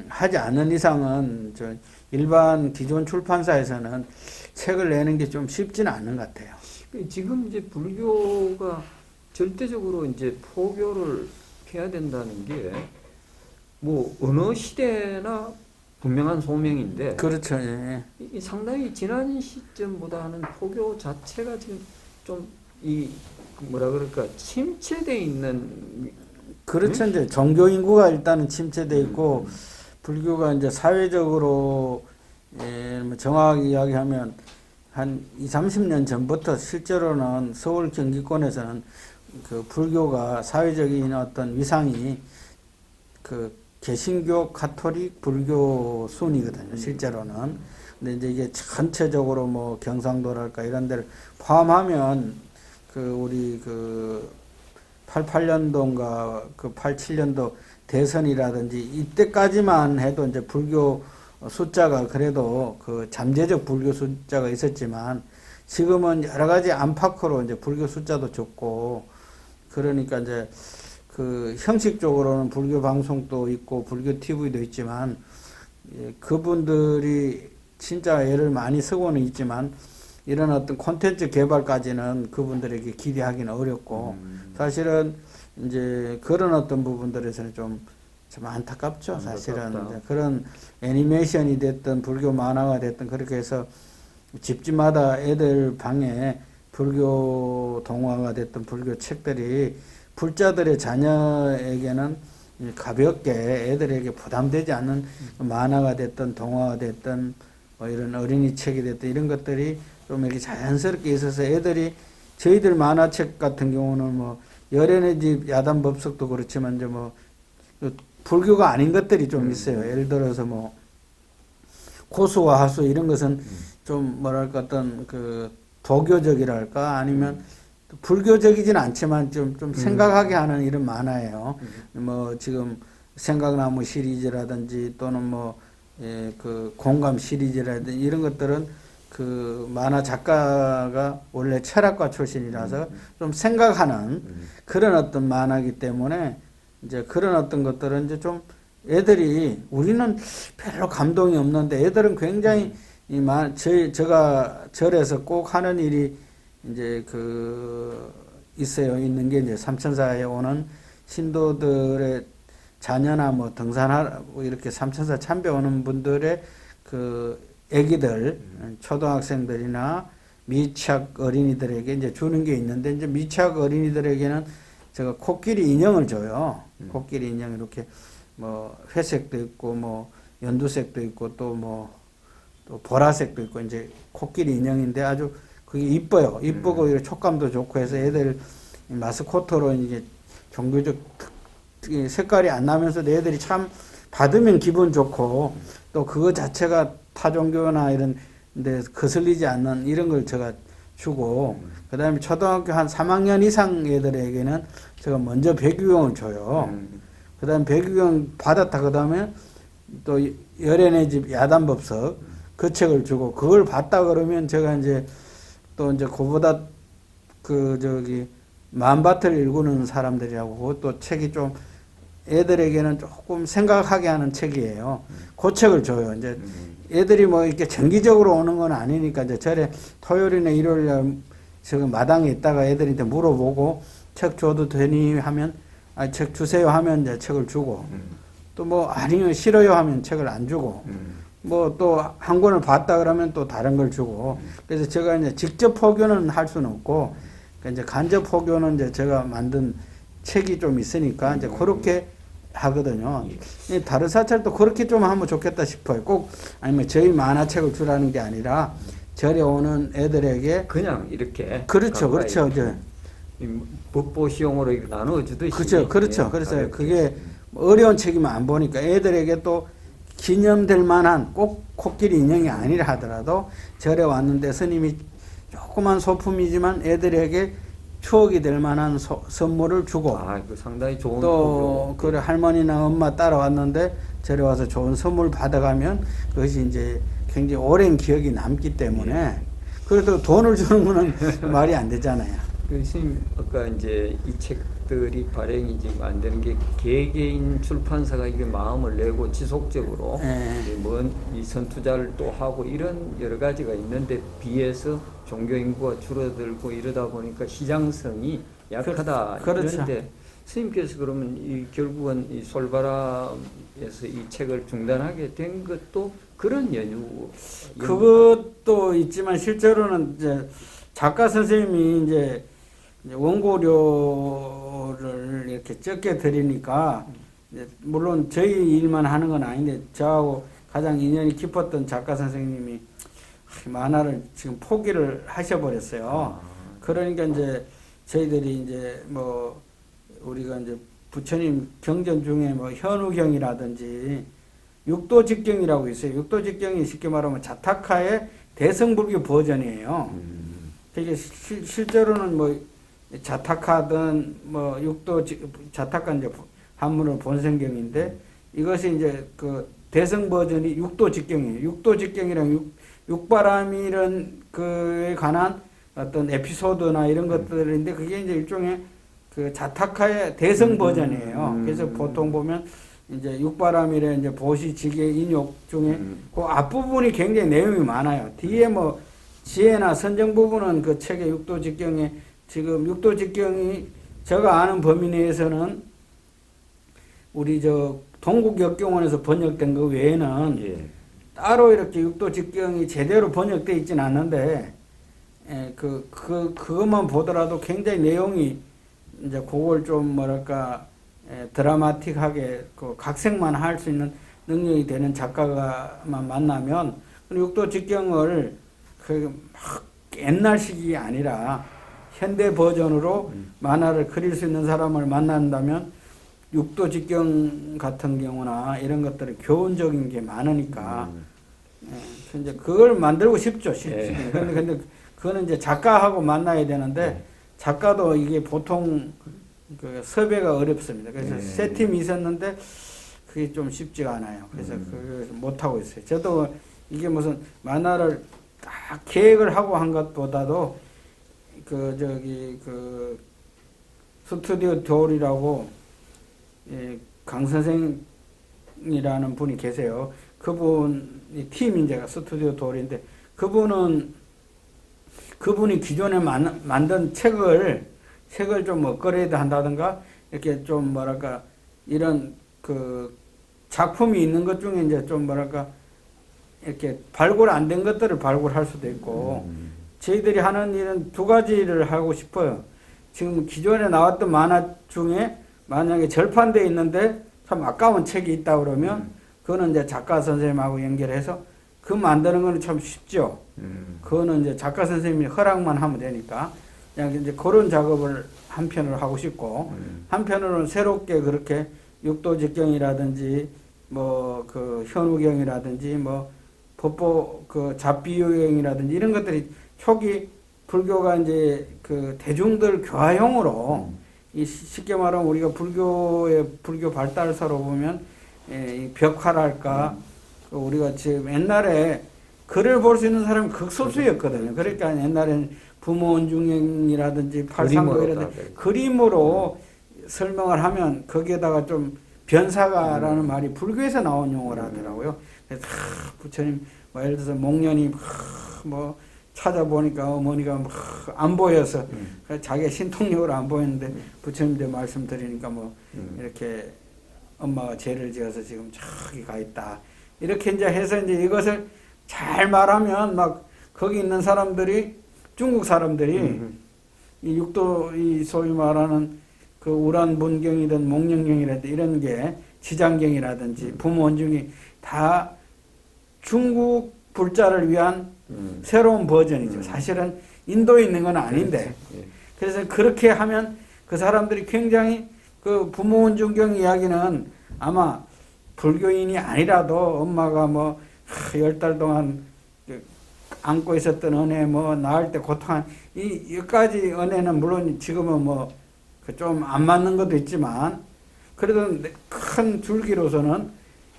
하지 않는 이상은 저 일반 기존 출판사에서는 책을 내는 게 좀 쉽지는 않은 것 같아요. 지금 이제 불교가 절대적으로 이제 포교를 해야 된다는 게 뭐 어느 시대나 분명한 소명인데 그렇죠. 예. 상당히 지난 시점보다는 포교 자체가 지금 좀 이 뭐라 그럴까 침체돼 있는 그렇죠. 이제 종교 인구가 일단은 침체돼 있고 불교가 이제 사회적으로 뭐 정확히 이야기하면 한 20, 30년 전부터 실제로는 서울 경기권에서는 그 불교가 사회적인 어떤 위상이 그 개신교, 가톨릭, 불교 순이거든요. 실제로는. 근데 이제 이게 전체적으로 뭐 경상도랄까 이런 데를 포함하면 그 우리 그 88년도인가 그 87년도 대선이라든지 이때까지만 해도 이제 불교 숫자가 그래도 그 잠재적 불교 숫자가 있었지만 지금은 여러 가지 안팎으로 이제 불교 숫자도 적고 그러니까 이제 그 형식적으로는 불교 방송도 있고 불교 TV도 있지만 그분들이 진짜 애를 많이 쓰고는 있지만 이런 어떤 콘텐츠 개발까지는 그분들에게 기대하기는 어렵고 사실은 이제 그런 어떤 부분들에서는 좀 안타깝죠. 사실은 안타깝다. 이제 그런 애니메이션이 됐든 불교 만화가 됐든 그렇게 해서 집집마다 애들 방에 불교 동화가 됐든 불교 책들이 불자들의 자녀에게는 가볍게 애들에게 부담되지 않는 만화가 됐든 동화가 됐든 뭐 이런 어린이 책이 됐든 이런 것들이 좀 이렇게 자연스럽게 있어서 애들이 저희들 만화책 같은 경우는 뭐 열애네 집 야단법석도 그렇지만 이제 뭐 불교가 아닌 것들이 좀 있어요. 예를 들어서 뭐 고수와 하수 이런 것은 좀 뭐랄까 어떤 그 도교적이랄까 아니면 불교적이진 않지만 좀 생각하게 하는 이런 만화예요. 뭐 지금 생각나무 시리즈라든지 또는 뭐 그 공감 시리즈라든지 이런 것들은 그 만화 작가가 원래 철학과 출신이라서 좀 생각하는 그런 어떤 만화이기 때문에 이제 그런 어떤 것들은 이제 좀 애들이 우리는 별로 감동이 없는데 애들은 굉장히 제가 절에서 꼭 하는 일이 이제 그 있는 게 이제 삼천사에 오는 신도들의 자녀나 뭐 등산하고 이렇게 삼천사 참배 오는 분들의 그 애기들 초등학생들이나 미취학 어린이들에게 이제 주는 게 있는데 이제 미취학 어린이들에게는 제가 코끼리 인형을 줘요. 코끼리 인형 이렇게 뭐 회색도 있고 뭐 연두색도 있고 또 뭐 또 보라색도 있고 이제 코끼리 인형인데 아주 그게 이뻐요. 이쁘고 이렇게 촉감도 좋고 해서 애들 마스코트로 이제 종교적 색깔이 안 나면서 애들이 참 받으면 기분 좋고 또 그거 자체가 타 종교나 이런 데 거슬리지 않는 이런 걸 제가 주고 그다음에 초등학교 한 3학년 이상 애들에게는 제가 먼저 백유경을 줘요. 그다음에 백유경 받았다 그다음에 또 열애네 집 야단법석 그 책을 주고 그걸 봤다 그러면 제가 이제 또 이제 그보다 그 저기 만바트를 일구는 사람들이라고 그것도 책이 좀 애들에게는 조금 생각하게 하는 책이에요. 그 책을 줘요. 이제 애들이 뭐 이렇게 정기적으로 오는 건 아니니까 이제 절에 토요일이나 일요일에 지금 마당에 있다가 애들한테 물어보고 책 줘도 되니 하면 아, 책 주세요 하면 이제 책을 주고 또 뭐 아니요 싫어요 하면 책을 안 주고 뭐 또 한 권을 봤다 그러면 또 다른 걸 주고 그래서 제가 이제 직접 포교는 할 수는 없고 그러니까 이제 간접 포교는 이제 제가 만든 책이 좀 있으니까 이제 그렇게 하거든요. 다른 사찰도 그렇게 좀 하면 좋겠다 싶어요. 꼭 아니면 저희 만화책을 주라는 게 아니라 절에 오는 애들에게 그냥 이렇게 그렇죠, 그렇죠. 이제 법보시용으로 이렇게 나누어주듯이 그렇죠, 그렇죠. 그래서 그게 어려운 책이면 안 보니까 애들에게 또 기념될 만한 꼭 코끼리 인형이 아니라 하더라도 절에 왔는데 스님이 조그만 소품이지만 애들에게 추억이 될 만한 선물을 주고 그 상당히 좋은 또 그래 할머니나 엄마 따라왔는데 절에 와서 좋은 선물 받아가면 그것이 이제 굉장히 오랜 기억이 남기 때문에 그래도 돈을 주는 거는 말이 안 되잖아요. 스님 아까 이제 이 책들이 발행이 지금 안 되는 게 개개인 출판사가 이게 마음을 내고 지속적으로 이 선투자를 또 하고 이런 여러 가지가 있는데 비해서 종교 인구가 줄어들고 이러다 보니까 시장성이 약하다. 그렇죠. 이런데 스님께서 그러면 결국은 이 솔바람에서 이 책을 중단하게 된 것도 그런 연유. 그것도 있지만 실제로는 이제 작가 선생님이 이제 원고료를 이렇게 적게 드리니까 물론 저희 일만 하는 건 아닌데 저하고 가장 인연이 깊었던 작가 선생님이 만화를 지금 포기를 하셔버렸어요. 그러니까 이제 저희들이 이제 뭐 우리가 이제 부처님 경전 중에 뭐 현우경이라든지 육도직경이라고 있어요. 육도직경이 쉽게 말하면 자타카의 대성불교 버전이에요. 이게 실제로는 뭐 자타카든 뭐 자타카 이제 한문은 본생경인데 이것이 이제 그 대성 버전이 육도직경이에요. 육도직경이랑 육바람이란 그에 관한 어떤 에피소드나 이런 것들인데 그게 이제 일종의 그 자타카의 대성 버전이에요. 그래서 보통 보면 이제 육바람이라 이제 보시지계 인욕 중에 그 앞부분이 굉장히 내용이 많아요. 뒤에 뭐 지혜나 선정 부분은 그 책의 육도직경에 지금 육도직경이 제가 아는 범위 내에서는 우리 저 동국역경원에서 번역된 거 외에는 예. 따로 이렇게 육도 직경이 제대로 번역되어 있지는 않는데, 그것만 보더라도 굉장히 내용이 이제 그걸 좀 뭐랄까, 드라마틱하게 그 각색만 할 수 있는 능력이 되는 작가가만 만나면, 육도 직경을 막 옛날식이 아니라 현대 버전으로 만화를 그릴 수 있는 사람을 만난다면 육도 직경 같은 경우나 이런 것들은 교훈적인 게 많으니까 이제 그걸 만들고 싶죠. 예. 근데 그거는 이제 작가하고 만나야 되는데 작가도 이게 보통 그 섭외가 어렵습니다. 그래서 예. 세 팀이 있었는데 그게 좀 쉽지가 않아요. 그래서 그걸 못 하고 있어요. 저도 이게 무슨 만화를 딱 계획을 하고 한 것보다도 그 스튜디오 돌이라고 강 선생이라는 분이 계세요. 그분이 팀인제가 스튜디오 돌인데 그분이 기존에 만든 책을 좀 업그레이드 한다든가 이렇게 좀 뭐랄까 이런 그 작품이 있는 것 중에 이제 좀 뭐랄까 이렇게 발굴 안 된 것들을 발굴할 수도 있고 저희들이 하는 일은 두 가지를 하고 싶어요. 지금 기존에 나왔던 만화 중에 만약에 절판되어 있는데 참 아까운 책이 있다 그러면 그거는 이제 작가 선생님하고 연결해서 그 만드는 거는 참 쉽죠. 그거는 이제 작가 선생님이 허락만 하면 되니까 그냥 이제 그런 작업을 한편으로 하고 싶고 한편으로는 새롭게 그렇게 육도직경이라든지 뭐 그 현우경이라든지 뭐 법보 그 잡비유경이라든지 이런 것들이 초기 불교가 이제 그 대중들 교화용으로 이 쉽게 말하면 우리가 불교 발달서로 보면 이 벽화랄까 우리가 지금 옛날에 글을 볼 수 있는 사람이 극소수였거든요. 그러니까 옛날에는 부모원중행이라든지 팔상도이라든지 그림으로 설명을 하면 거기에다가 좀 변사가라는 말이 불교에서 나온 용어라 하더라고요. 그래서 부처님 뭐 예를 들어서 목련이 뭐 찾아보니까 어머니가 안 보여서 자기가 신통력으로 안 보였는데 부처님한테 말씀드리니까 뭐 이렇게 엄마가 죄를 지어서 지금 저기 가 있다. 이렇게 이제 해서 이제 이것을 잘 말하면 막 거기 있는 사람들이 중국 사람들이 이 육도 이 소위 말하는 그 우란본경이든 목련경이라든지 이런 게 지장경이라든지 부모원중이 다 중국 불자를 위한 새로운 버전이죠. 사실은 인도에 있는 건 아닌데. 그래서 그렇게 하면 그 사람들이 굉장히 그 부모원중경 이야기는 아마 불교인이 아니라도 엄마가 뭐 10달 동안 안고 있었던 은혜 뭐 나을 때 고통한 여기까지 은혜는 물론 지금은 뭐 좀 안 맞는 것도 있지만 그래도 큰 줄기로서는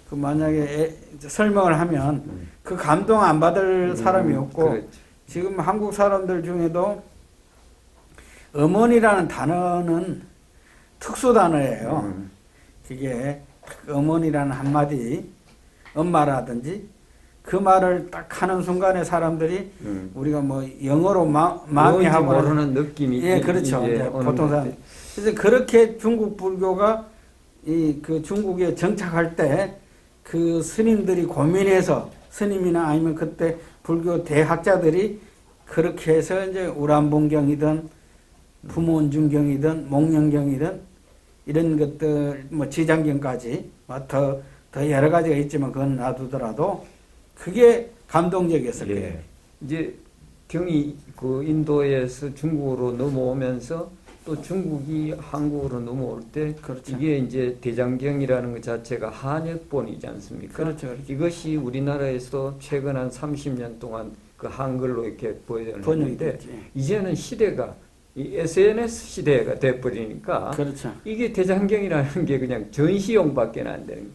그 만약에 설명을 하면 그 감동 안 받을 사람이 없고 그렇죠. 지금 한국 사람들 중에도 어머니라는 단어는 특수 단어예요. 그게 어머니라는 한마디 엄마라든지 그 말을 딱 하는 순간에 사람들이 우리가 뭐 영어로 마음이 하고 모르는 느낌이 예 그렇죠. 이제 보통 사람 그래서 그렇게 중국 불교가 그 중국에 정착할 때 그 스님들이 고민해서 스님이나 아니면 그때 불교 대학자들이 그렇게 해서 이제 우란본경이든 부모원중경이든 목련경이든 이런 것들 뭐 지장경까지 더 여러 가지가 있지만 그건 놔두더라도 그게 감동적이었을 거예요. 예. 이제 경이 그 인도에서 중국으로 넘어오면서 또 중국이 한국으로 넘어올 때 그렇죠. 이게 이제 대장경이라는 것 자체가 한역본이지 않습니까? 그렇죠. 이것이 우리나라에서 최근 한 30년 동안 그 한글로 이렇게 번역했는데 이제는 시대가 이 SNS 시대가 돼버리니까 그렇죠. 이게 대장경이라는 게 그냥 전시용밖에 안 되는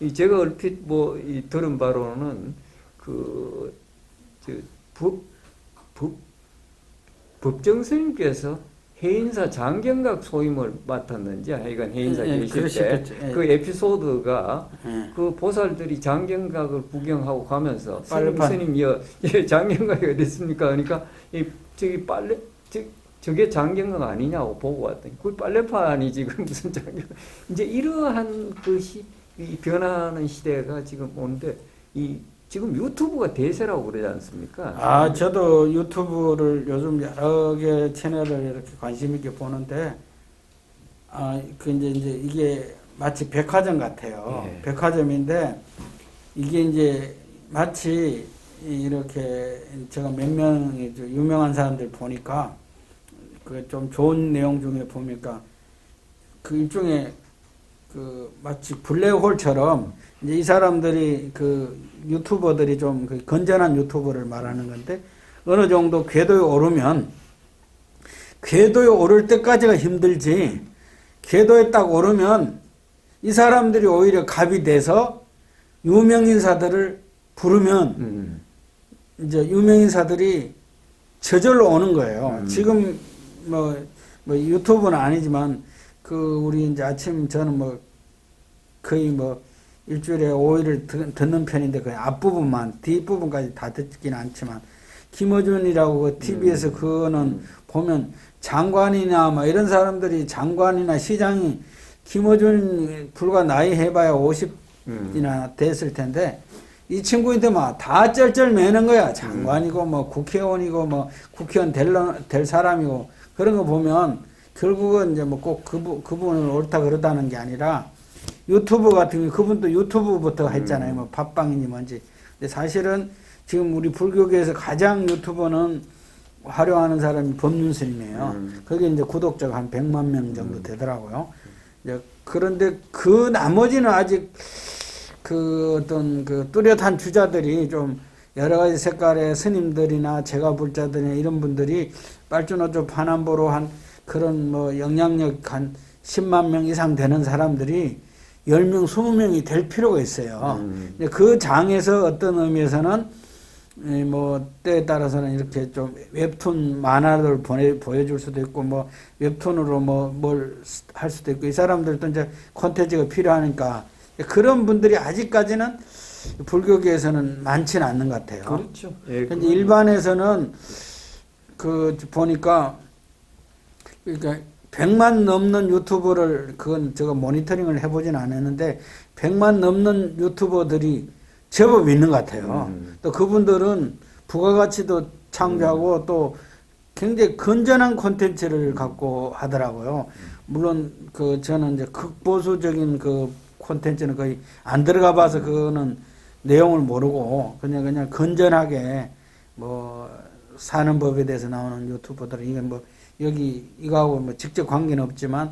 거예요. 제가 얼핏 뭐 들은 바로는 법정 스님께서 해인사 장경각 소임을 맡았는지 하여간 해인사 계실 때 그 에피소드가 그 보살들이 장경각을 구경하고 가면서 스님이여 장경각이 어디 있습니까? 그러니까 저기 저게 장경각 아니냐고 보고 왔더니 그 빨래판이 지금 무슨 장경 이제 이러한 이 변하는 시대가 지금 오는데 이 지금 유튜브가 대세라고 그러지 않습니까? 아, 저도 유튜브를 요즘 여러 개 채널을 이렇게 관심 있게 보는데, 이제 이게 마치 백화점 같아요. 예. 백화점인데, 이게 이제 마치 이렇게 제가 몇 명의 유명한 사람들 보니까, 그 좀 좋은 내용 중에 보니까, 그 일종의 마치 블랙홀처럼 이제 이 사람들이 유튜버들이 좀 건전한 유튜버를 말하는 건데 어느 정도 궤도에 오르면 궤도에 오를 때까지가 힘들지 궤도에 딱 오르면 이 사람들이 오히려 갑이 돼서 유명인사들을 부르면 이제 유명인사들이 저절로 오는 거예요. 지금 뭐 유튜브는 아니지만 우리 이제 아침 저는 거의 일주일에 5일을 듣는 편인데 거의 앞부분만 뒷부분까지 다 듣긴 않지만 김어준이라고 TV에서 그거는 보면 장관이나 이런 사람들이 장관이나 시장이 김어준 불과 나이 해봐야 50이나 됐을 텐데 이 친구한테 다 쩔쩔매는 거야. 장관이고 국회의원이고 국회의원 될 사람이고 그런 거 보면 결국은 이제 꼭 그분을 옳다 그러다는 게 아니라 유튜브 같은 경우 그분도 유튜브부터 했잖아요. 팟빵이니 뭔지. 근데 사실은 지금 우리 불교계에서 가장 유튜버는 활용하는 사람이 법륜 스님이에요. 그게 이제 구독자가 한 100만 명 정도 되더라고요. 이제 그런데 그 나머지는 아직 어떤 뚜렷한 주자들이 좀 여러 가지 색깔의 스님들이나 제가불자들이나 이런 분들이 빨주노조 파남보로 한 그런 영향력 한 10만 명 이상 되는 사람들이 10명, 20명이 될 필요가 있어요. 그 장에서 어떤 의미에서는 때에 따라서는 이렇게 좀 웹툰 만화를 보여줄 수도 있고 웹툰으로 뭘 할 수도 있고 이 사람들도 이제 콘텐츠가 필요하니까 그런 분들이 아직까지는 불교계에서는 많지는 않는 것 같아요. 그렇죠. 예, 근데 일반에서는 보니까 그러니까 100만 넘는 유튜버를 그건 제가 모니터링을 해보진 않았는데 100만 넘는 유튜버들이 제법 있는 것 같아요. 또 그분들은 부가가치도 창조하고 또 굉장히 건전한 콘텐츠를 갖고 하더라고요. 물론 저는 이제 극보수적인 콘텐츠는 거의 안 들어가 봐서 그거는 내용을 모르고 그냥 건전하게 사는 법에 대해서 나오는 유튜버들은 이건 여기 이거하고 직접 관계는 없지만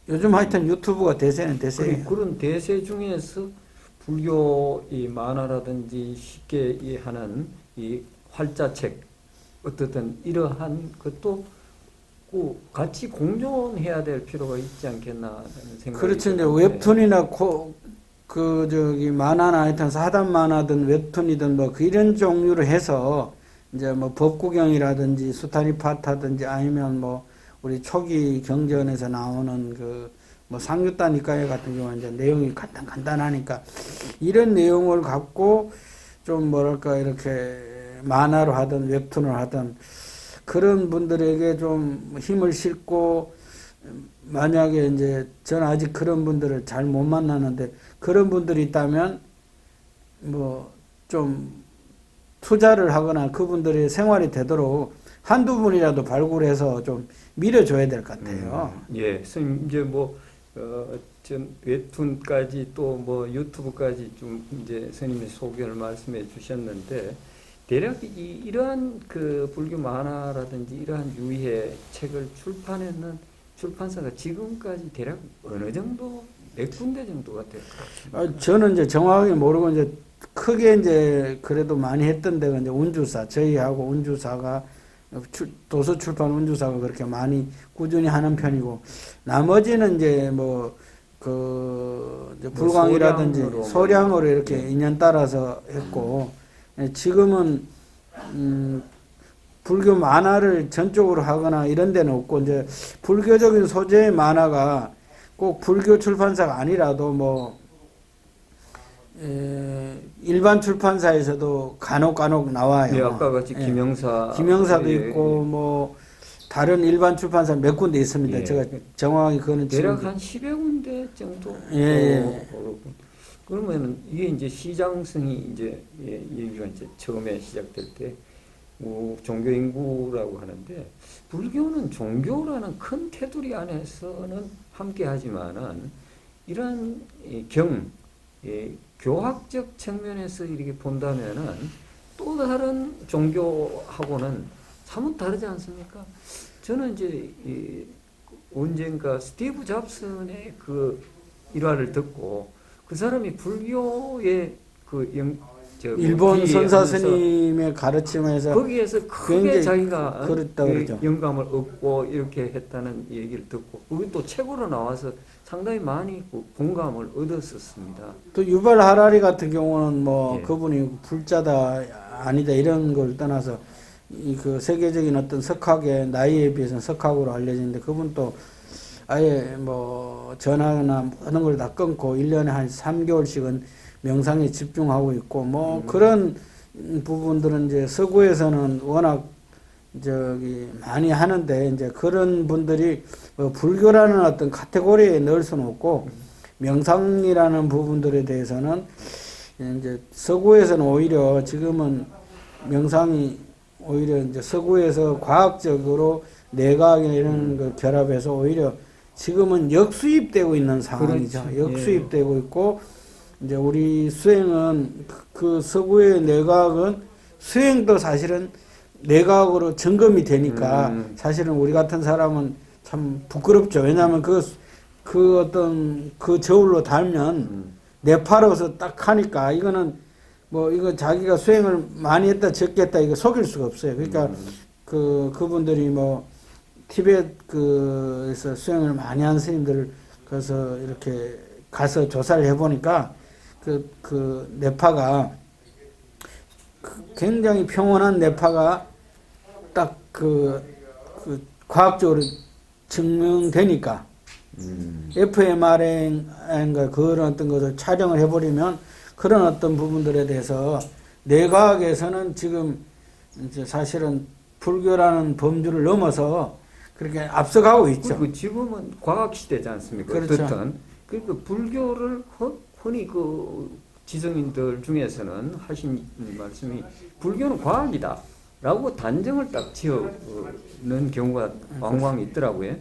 요즘 하여튼 유튜브가 대세는 대세예요. 그런 대세 중에서 불교 이 만화라든지 쉽게 하는 이 활자책 어떻든 이러한 것도 같이 공존해야 될 필요가 있지 않겠나 하는 생각이 그렇죠. 이제 드는데. 웹툰이나 만화나 하여튼 사단 만화든 웹툰이든 이런 종류로 해서 이제 법구경이라든지 수타니파타든지 아니면 우리 초기 경전에서 나오는 상유다 니까에 같은 경우는 이제 내용이 간단하니까 이런 내용을 갖고 좀 이렇게 만화로 하든 웹툰을 하든 그런 분들에게 좀 힘을 싣고 만약에 이제 저는 아직 그런 분들을 잘 못 만나는데 그런 분들이 있다면 좀 투자를 하거나 그분들의 생활이 되도록 한두 분이라도 발굴해서 좀 밀어줘야 될 것 같아요. 예, 스님 이제 전 웹툰까지 또 유튜브까지 좀 이제 스님의 소견을 말씀해 주셨는데 대략 이러한 불교 만화라든지 이러한 유희의 책을 출판했는 출판사가 지금까지 대략 어느 정도 몇 군데 정도가 될까요? 저는 이제 정확하게 모르고 이제 크게 이제 그래도 많이 했던 데가 이제 운주사 저희하고 운주사가 도서출판 운주사가 그렇게 많이 꾸준히 하는 편이고 나머지는 이제 이제 불광이라든지 소량으로 이렇게 인연 따라서 했고 지금은 불교 만화를 전적으로 하거나 이런 데는 없고 이제 불교적인 소재의 만화가 꼭 불교 출판사가 아니라도 일반 출판사에서도 간혹 나와요. 예, 아까 같이 김영사도 있고 다른 일반 출판사 몇 군데 있습니다. 예. 제가 정확하게 그거는 대략 지금 한 10여 군데 정도. 예. 그러면은 이게 이제 시장성이 이제 얘기가 이제 처음에 시작될 때 종교 인구라고 하는데 불교는 종교라는 큰 테두리 안에서는 함께하지만은 이런 교학적 측면에서 이렇게 본다면은 또 다른 종교하고는 사뭇 다르지 않습니까? 저는 이제 언젠가 스티브 잡슨의 그 일화를 듣고 그 사람이 불교의 일본 선사 스님의 가르침에서 거기에서 크게 굉장히 자기가 그랬다 그러죠. 영감을 얻고 이렇게 했다는 얘기를 듣고 그게 또 책으로 나와서 상당히 많이 공감을 얻었었습니다. 또 유발 하라리 같은 경우는 뭐 예. 그분이 불자다 아니다 이런 걸 떠나서 이 그 세계적인 어떤 석학의 나이에 비해서는 석학으로 알려지는데 그분도 아예 뭐 전화나 모든 걸 다 끊고 1년에 한 3개월씩은 명상에 집중하고 있고 뭐 그런 부분들은 이제 서구에서는 워낙 많이 하는데 이제 그런 분들이 불교라는 어떤 카테고리에 넣을 수는 없고 명상이라는 부분들에 대해서는 이제 서구에서는 오히려 지금은 명상이 오히려 이제 서구에서 과학적으로 내과학이나 이런 걸 결합해서 오히려 지금은 역수입되고 있는 상황이죠. 그렇지. 역수입되고 있고 이제 우리 수행은 그 서구의 내과학은 수행도 사실은 내과학으로 점검이 되니까 사실은 우리 같은 사람은 참 부끄럽죠. 왜냐하면 그 어떤 그 저울로 달면 내파로서 딱 하니까 이거는 뭐 이거 자기가 수행을 많이 했다 적게 했다 이거 속일 수가 없어요. 그러니까 그분들이 뭐 티벳 그에서 수행을 많이 한 스님들 그래서 이렇게 가서 조사를 해보니까 그 내파가 굉장히 평온한 내파가 딱 그 과학적으로 증명되니까 fMRI인가 그런 어떤 것을 촬영을 해버리면 그런 어떤 부분들에 대해서 내과학에서는 지금 이제 사실은 불교라는 범주를 넘어서 그렇게 앞서가고 있죠. 그리고 지금은 과학 시대지 않습니까? 그렇죠. 어쨌든 그러니까 불교를 흔히 그 지성인들 중에서는 하신 말씀이 불교는 과학이다라고 단정을 딱 지어는 경우가 왕왕 있더라고요.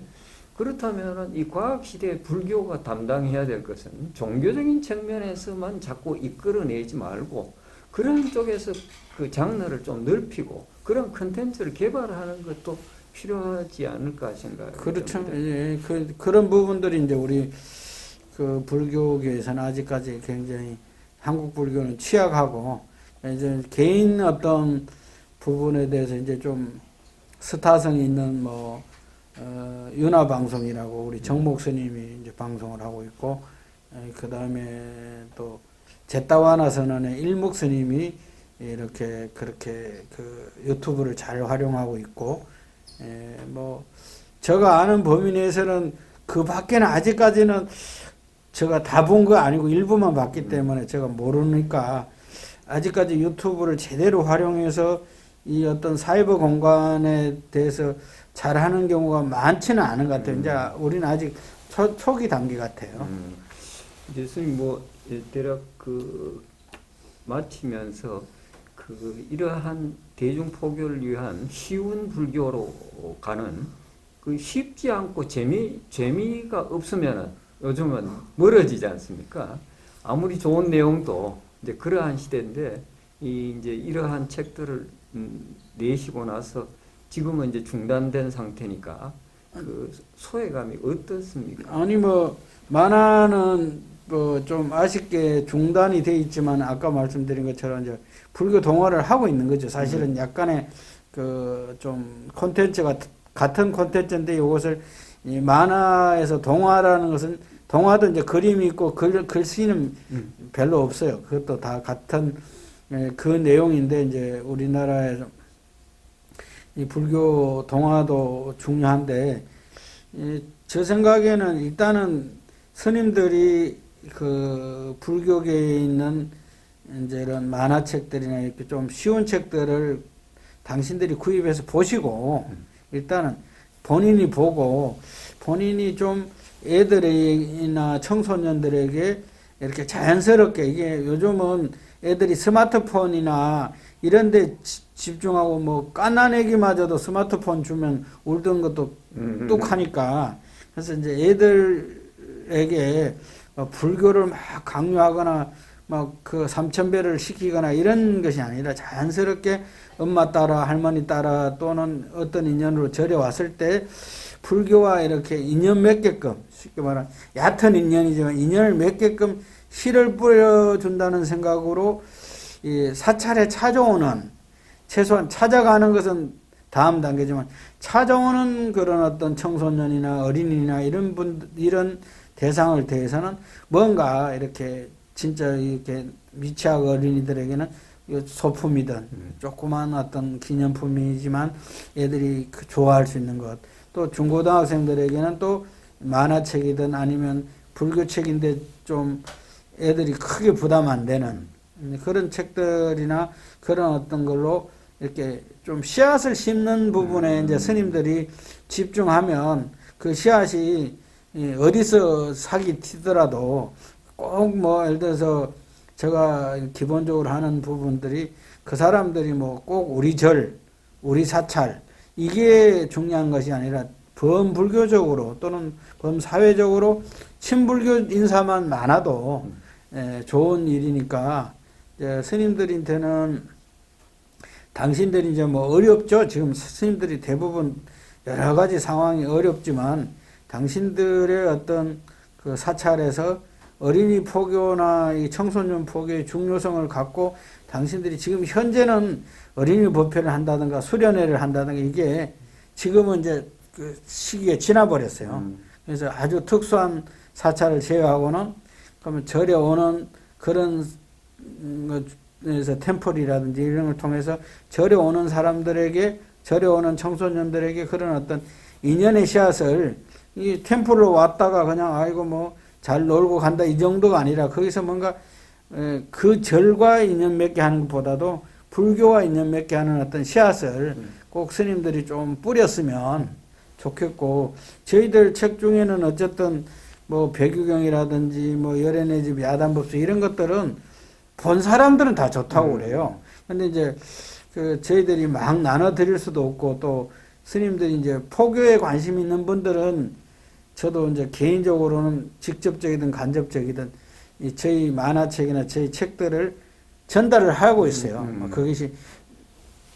그렇다면 이 과학 시대에 불교가 담당해야 될 것은 종교적인 측면에서만 자꾸 이끌어내지 말고 그런 쪽에서 그 장르를 좀 넓히고 그런 컨텐츠를 개발하는 것도 필요하지 않을까 생각합니다. 그렇죠. 예, 그런 부분들이 이제 우리 그 불교계에서는 아직까지 굉장히 한국 불교는 취약하고 이제 개인 어떤 부분에 대해서 이제 좀 스타성이 있는 뭐 윤화 방송이라고 우리 정목 스님이 이제 방송을 하고 있고 그 다음에 또 제타와나 선언의 일목 스님이 이렇게 그렇게 그 유튜브를 잘 활용하고 있고 뭐 제가 아는 범위 내에서는 그 밖에는 아직까지는 제가 다 본 거 아니고 일부만 봤기 때문에 제가 모르니까 아직까지 유튜브를 제대로 활용해서 이 어떤 사이버 공간에 대해서 잘하는 경우가 많지는 않은 것 같아요. 이제 우리는 아직 초기 단계 같아요. 이제 스님 뭐 대략 그 마치면서 이러한 대중 포교를 위한 쉬운 불교로 가는 그 쉽지 않고 재미가 없으면은 요즘은 멀어지지 않습니까? 아무리 좋은 내용도 이제 그러한 시대인데 이제 이러한 책들을 내시고 나서 지금은 이제 중단된 상태니까 그 소외감이 어떻습니까? 아니 뭐 만화는 뭐 좀 아쉽게 중단이 돼 있지만 아까 말씀드린 것처럼 이제 불교 동화를 하고 있는 거죠. 사실은 약간의 그 좀 콘텐츠가 같은 콘텐츠인데 이것을 이 만화에서 동화라는 것은 동화도 이제 그림이 있고 글씨는 별로 없어요. 그것도 다 같은 그 내용인데 이제 우리나라에서 이 불교 동화도 중요한데 제 생각에는 일단은 스님들이 그 불교계에 있는 이제 이런 만화책들이나 이렇게 좀 쉬운 책들을 당신들이 구입해서 보시고 일단은 본인이 보고 본인이 좀 애들이나 청소년들에게 이렇게 자연스럽게 이게 요즘은 애들이 스마트폰이나 이런 데 집중하고 뭐 깐난애기마저도 스마트폰 주면 울던 것도 뚝하니까 그래서 이제 애들에게 불교를 막 강요하거나 막 그 삼천배를 시키거나 이런 것이 아니라 자연스럽게 엄마 따라 할머니 따라 또는 어떤 인연으로 절에 왔을 때 불교와 이렇게 인연 맺게끔 쉽게 말하면 얕은 인연이지만 인연을 맺게끔 씨를 뿌려준다는 생각으로 이 사찰에 찾아오는 최소한 찾아가는 것은 다음 단계지만 찾아오는 그런 어떤 청소년이나 어린이나 이런 대상을 대해서는 뭔가 이렇게 진짜 이렇게 미취학 어린이들에게는 소품이든 조그만 어떤 기념품이지만 애들이 좋아할 수 있는 것, 또 중고등학생들에게는 또 만화책이든 아니면 불교책인데 좀 애들이 크게 부담 안 되는 그런 책들이나 그런 어떤 걸로 이렇게 좀 씨앗을 심는 부분에 이제 스님들이 집중하면 그 씨앗이 어디서 사기 튀더라도 꼭 뭐 예를 들어서 제가 기본적으로 하는 부분들이 그 사람들이 뭐 꼭 우리 절, 우리 사찰 이게 중요한 것이 아니라 범불교적으로 또는 범사회적으로 친불교 인사만 많아도 좋은 일이니까 스님들한테는 당신들이 이제 뭐 어렵죠. 지금 스님들이 대부분 여러 가지 상황이 어렵지만 당신들의 어떤 그 사찰에서 어린이 포교나 이 청소년 포교의 중요성을 갖고 당신들이 지금 현재는 어린이 법회를 한다든가 수련회를 한다든가 이게 지금은 이제 그 시기에 지나버렸어요. 그래서 아주 특수한 사찰을 제외하고는 그러면 절에 오는 그런 것에서 템플이라든지 이런 걸 통해서 절에 오는 사람들에게 절에 오는 청소년들에게 그런 어떤 인연의 씨앗을 이 템플로 왔다가 그냥 아이고 뭐 잘 놀고 간다 이 정도가 아니라 거기서 뭔가 그 절과 인연 맺게 하는 것보다도 불교와 인연 맺게 하는 어떤 씨앗을 꼭 스님들이 좀 뿌렸으면 좋겠고 저희들 책 중에는 어쨌든 뭐 배규경이라든지 뭐 열애네 집 야단법수 이런 것들은 본 사람들은 다 좋다고 그래요. 근데 이제 그 저희들이 막 나눠 드릴 수도 없고 또 스님들이 이제 포교에 관심 있는 분들은 저도 이제 개인적으로는 직접적이든 간접적이든 이 저희 만화책이나 저희 책들을 전달을 하고 있어요. 그것이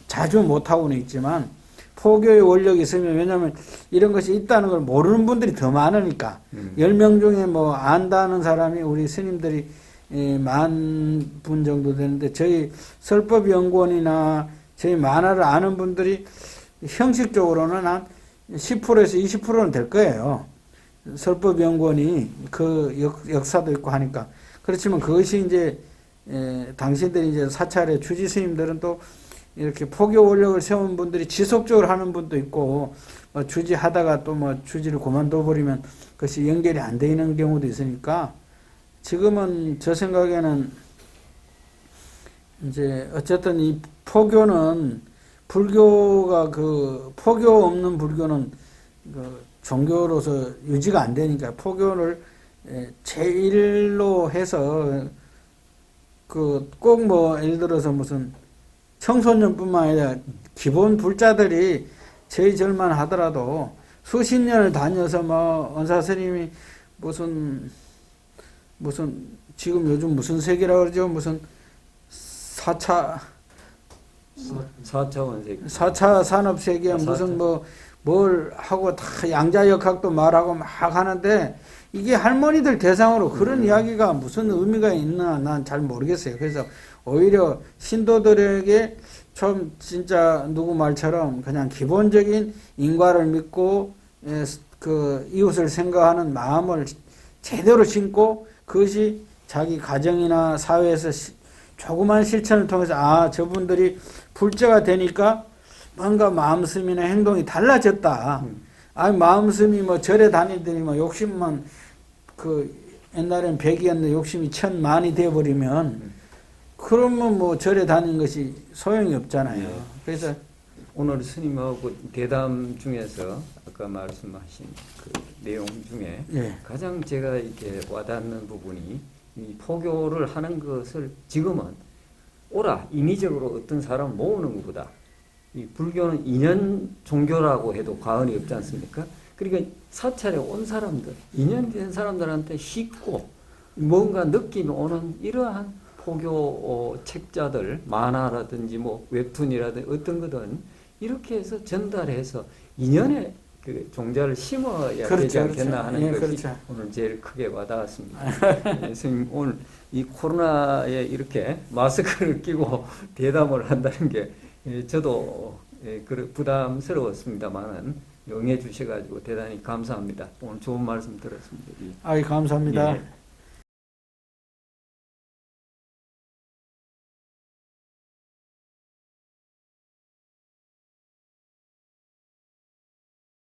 자주 못하고는 있지만 포교의 원력이 있으면 왜냐하면 이런 것이 있다는 걸 모르는 분들이 더 많으니까 10명 중에 뭐 안다는 사람이 우리 스님들이 10,000분 정도 되는데 저희 설법연구원이나 저희 만화를 아는 분들이 형식적으로는 한 10%에서 20%는 될 거예요. 설법연구원이 그 역사도 있고 하니까. 그렇지만 그것이 이제 당신들이 이제 사찰의 주지 스님들은 또 이렇게 포교 원력을 세운 분들이 지속적으로 하는 분도 있고 주지하다가 또 뭐 주지를 그만둬 버리면 그것이 연결이 안 되는 경우도 있으니까 지금은 저 생각에는 이제 어쨌든 이 포교는 불교가 그 포교 없는 불교는 그 종교로서 유지가 안 되니까 포교를 제일로 해서 그 꼭 뭐 예를 들어서 무슨 청소년뿐만 아니라 기본 불자들이 저희 절만 하더라도 수십 년을 다녀서 뭐 원사 스님이 무슨 지금 요즘 무슨 세계라고 그러죠? 무슨 4차 산업세계 무슨 뭘 하고 다 양자역학도 말하고 막 하는데 이게 할머니들 대상으로 그런 이야기가 무슨 의미가 있나 난 잘 모르겠어요. 그래서 오히려 신도들에게 좀 진짜 누구 말처럼 그냥 기본적인 인과를 믿고 그 이웃을 생각하는 마음을 제대로 심고 그것이 자기 가정이나 사회에서 조그만 실천을 통해서 아 저분들이 불자가 되니까 뭔가 마음씀이나 행동이 달라졌다. 아니 마음씀이 뭐 절에 다니더니 뭐 욕심만 그 옛날엔 100이었는데 욕심이 1000만이 되어버리면 그러면 뭐 절에 다니는 것이 소용이 없잖아요. 그래서 오늘 스님하고 대담 중에서 아까 말씀하신 그 내용 중에 예. 가장 제가 이렇게 와닿는 부분이 이 포교를 하는 것을 지금은 오라 인위적으로 어떤 사람 모으는 것보다 이 불교는 인연 종교라고 해도 과언이 없지 않습니까? 그러니까 사찰에 온 사람들, 인연된 사람들한테 쉽고 뭔가 느낌이 오는 이러한 포교 책자들, 만화라든지 뭐 웹툰이라든지 어떤 거든 이렇게 해서 전달해서 인연의 그 종자를 심어야 그렇죠, 되지 않겠나 하는 예, 것이 그렇죠. 오늘 제일 크게 와닿았습니다. 예, 선생님 오늘 이 코로나에 이렇게 마스크를 끼고 대담을 한다는 게 저도 부담스러웠습니다만은 응해 주셔가지고 대단히 감사합니다. 오늘 좋은 말씀 들었습니다. 아이, 감사합니다. 예.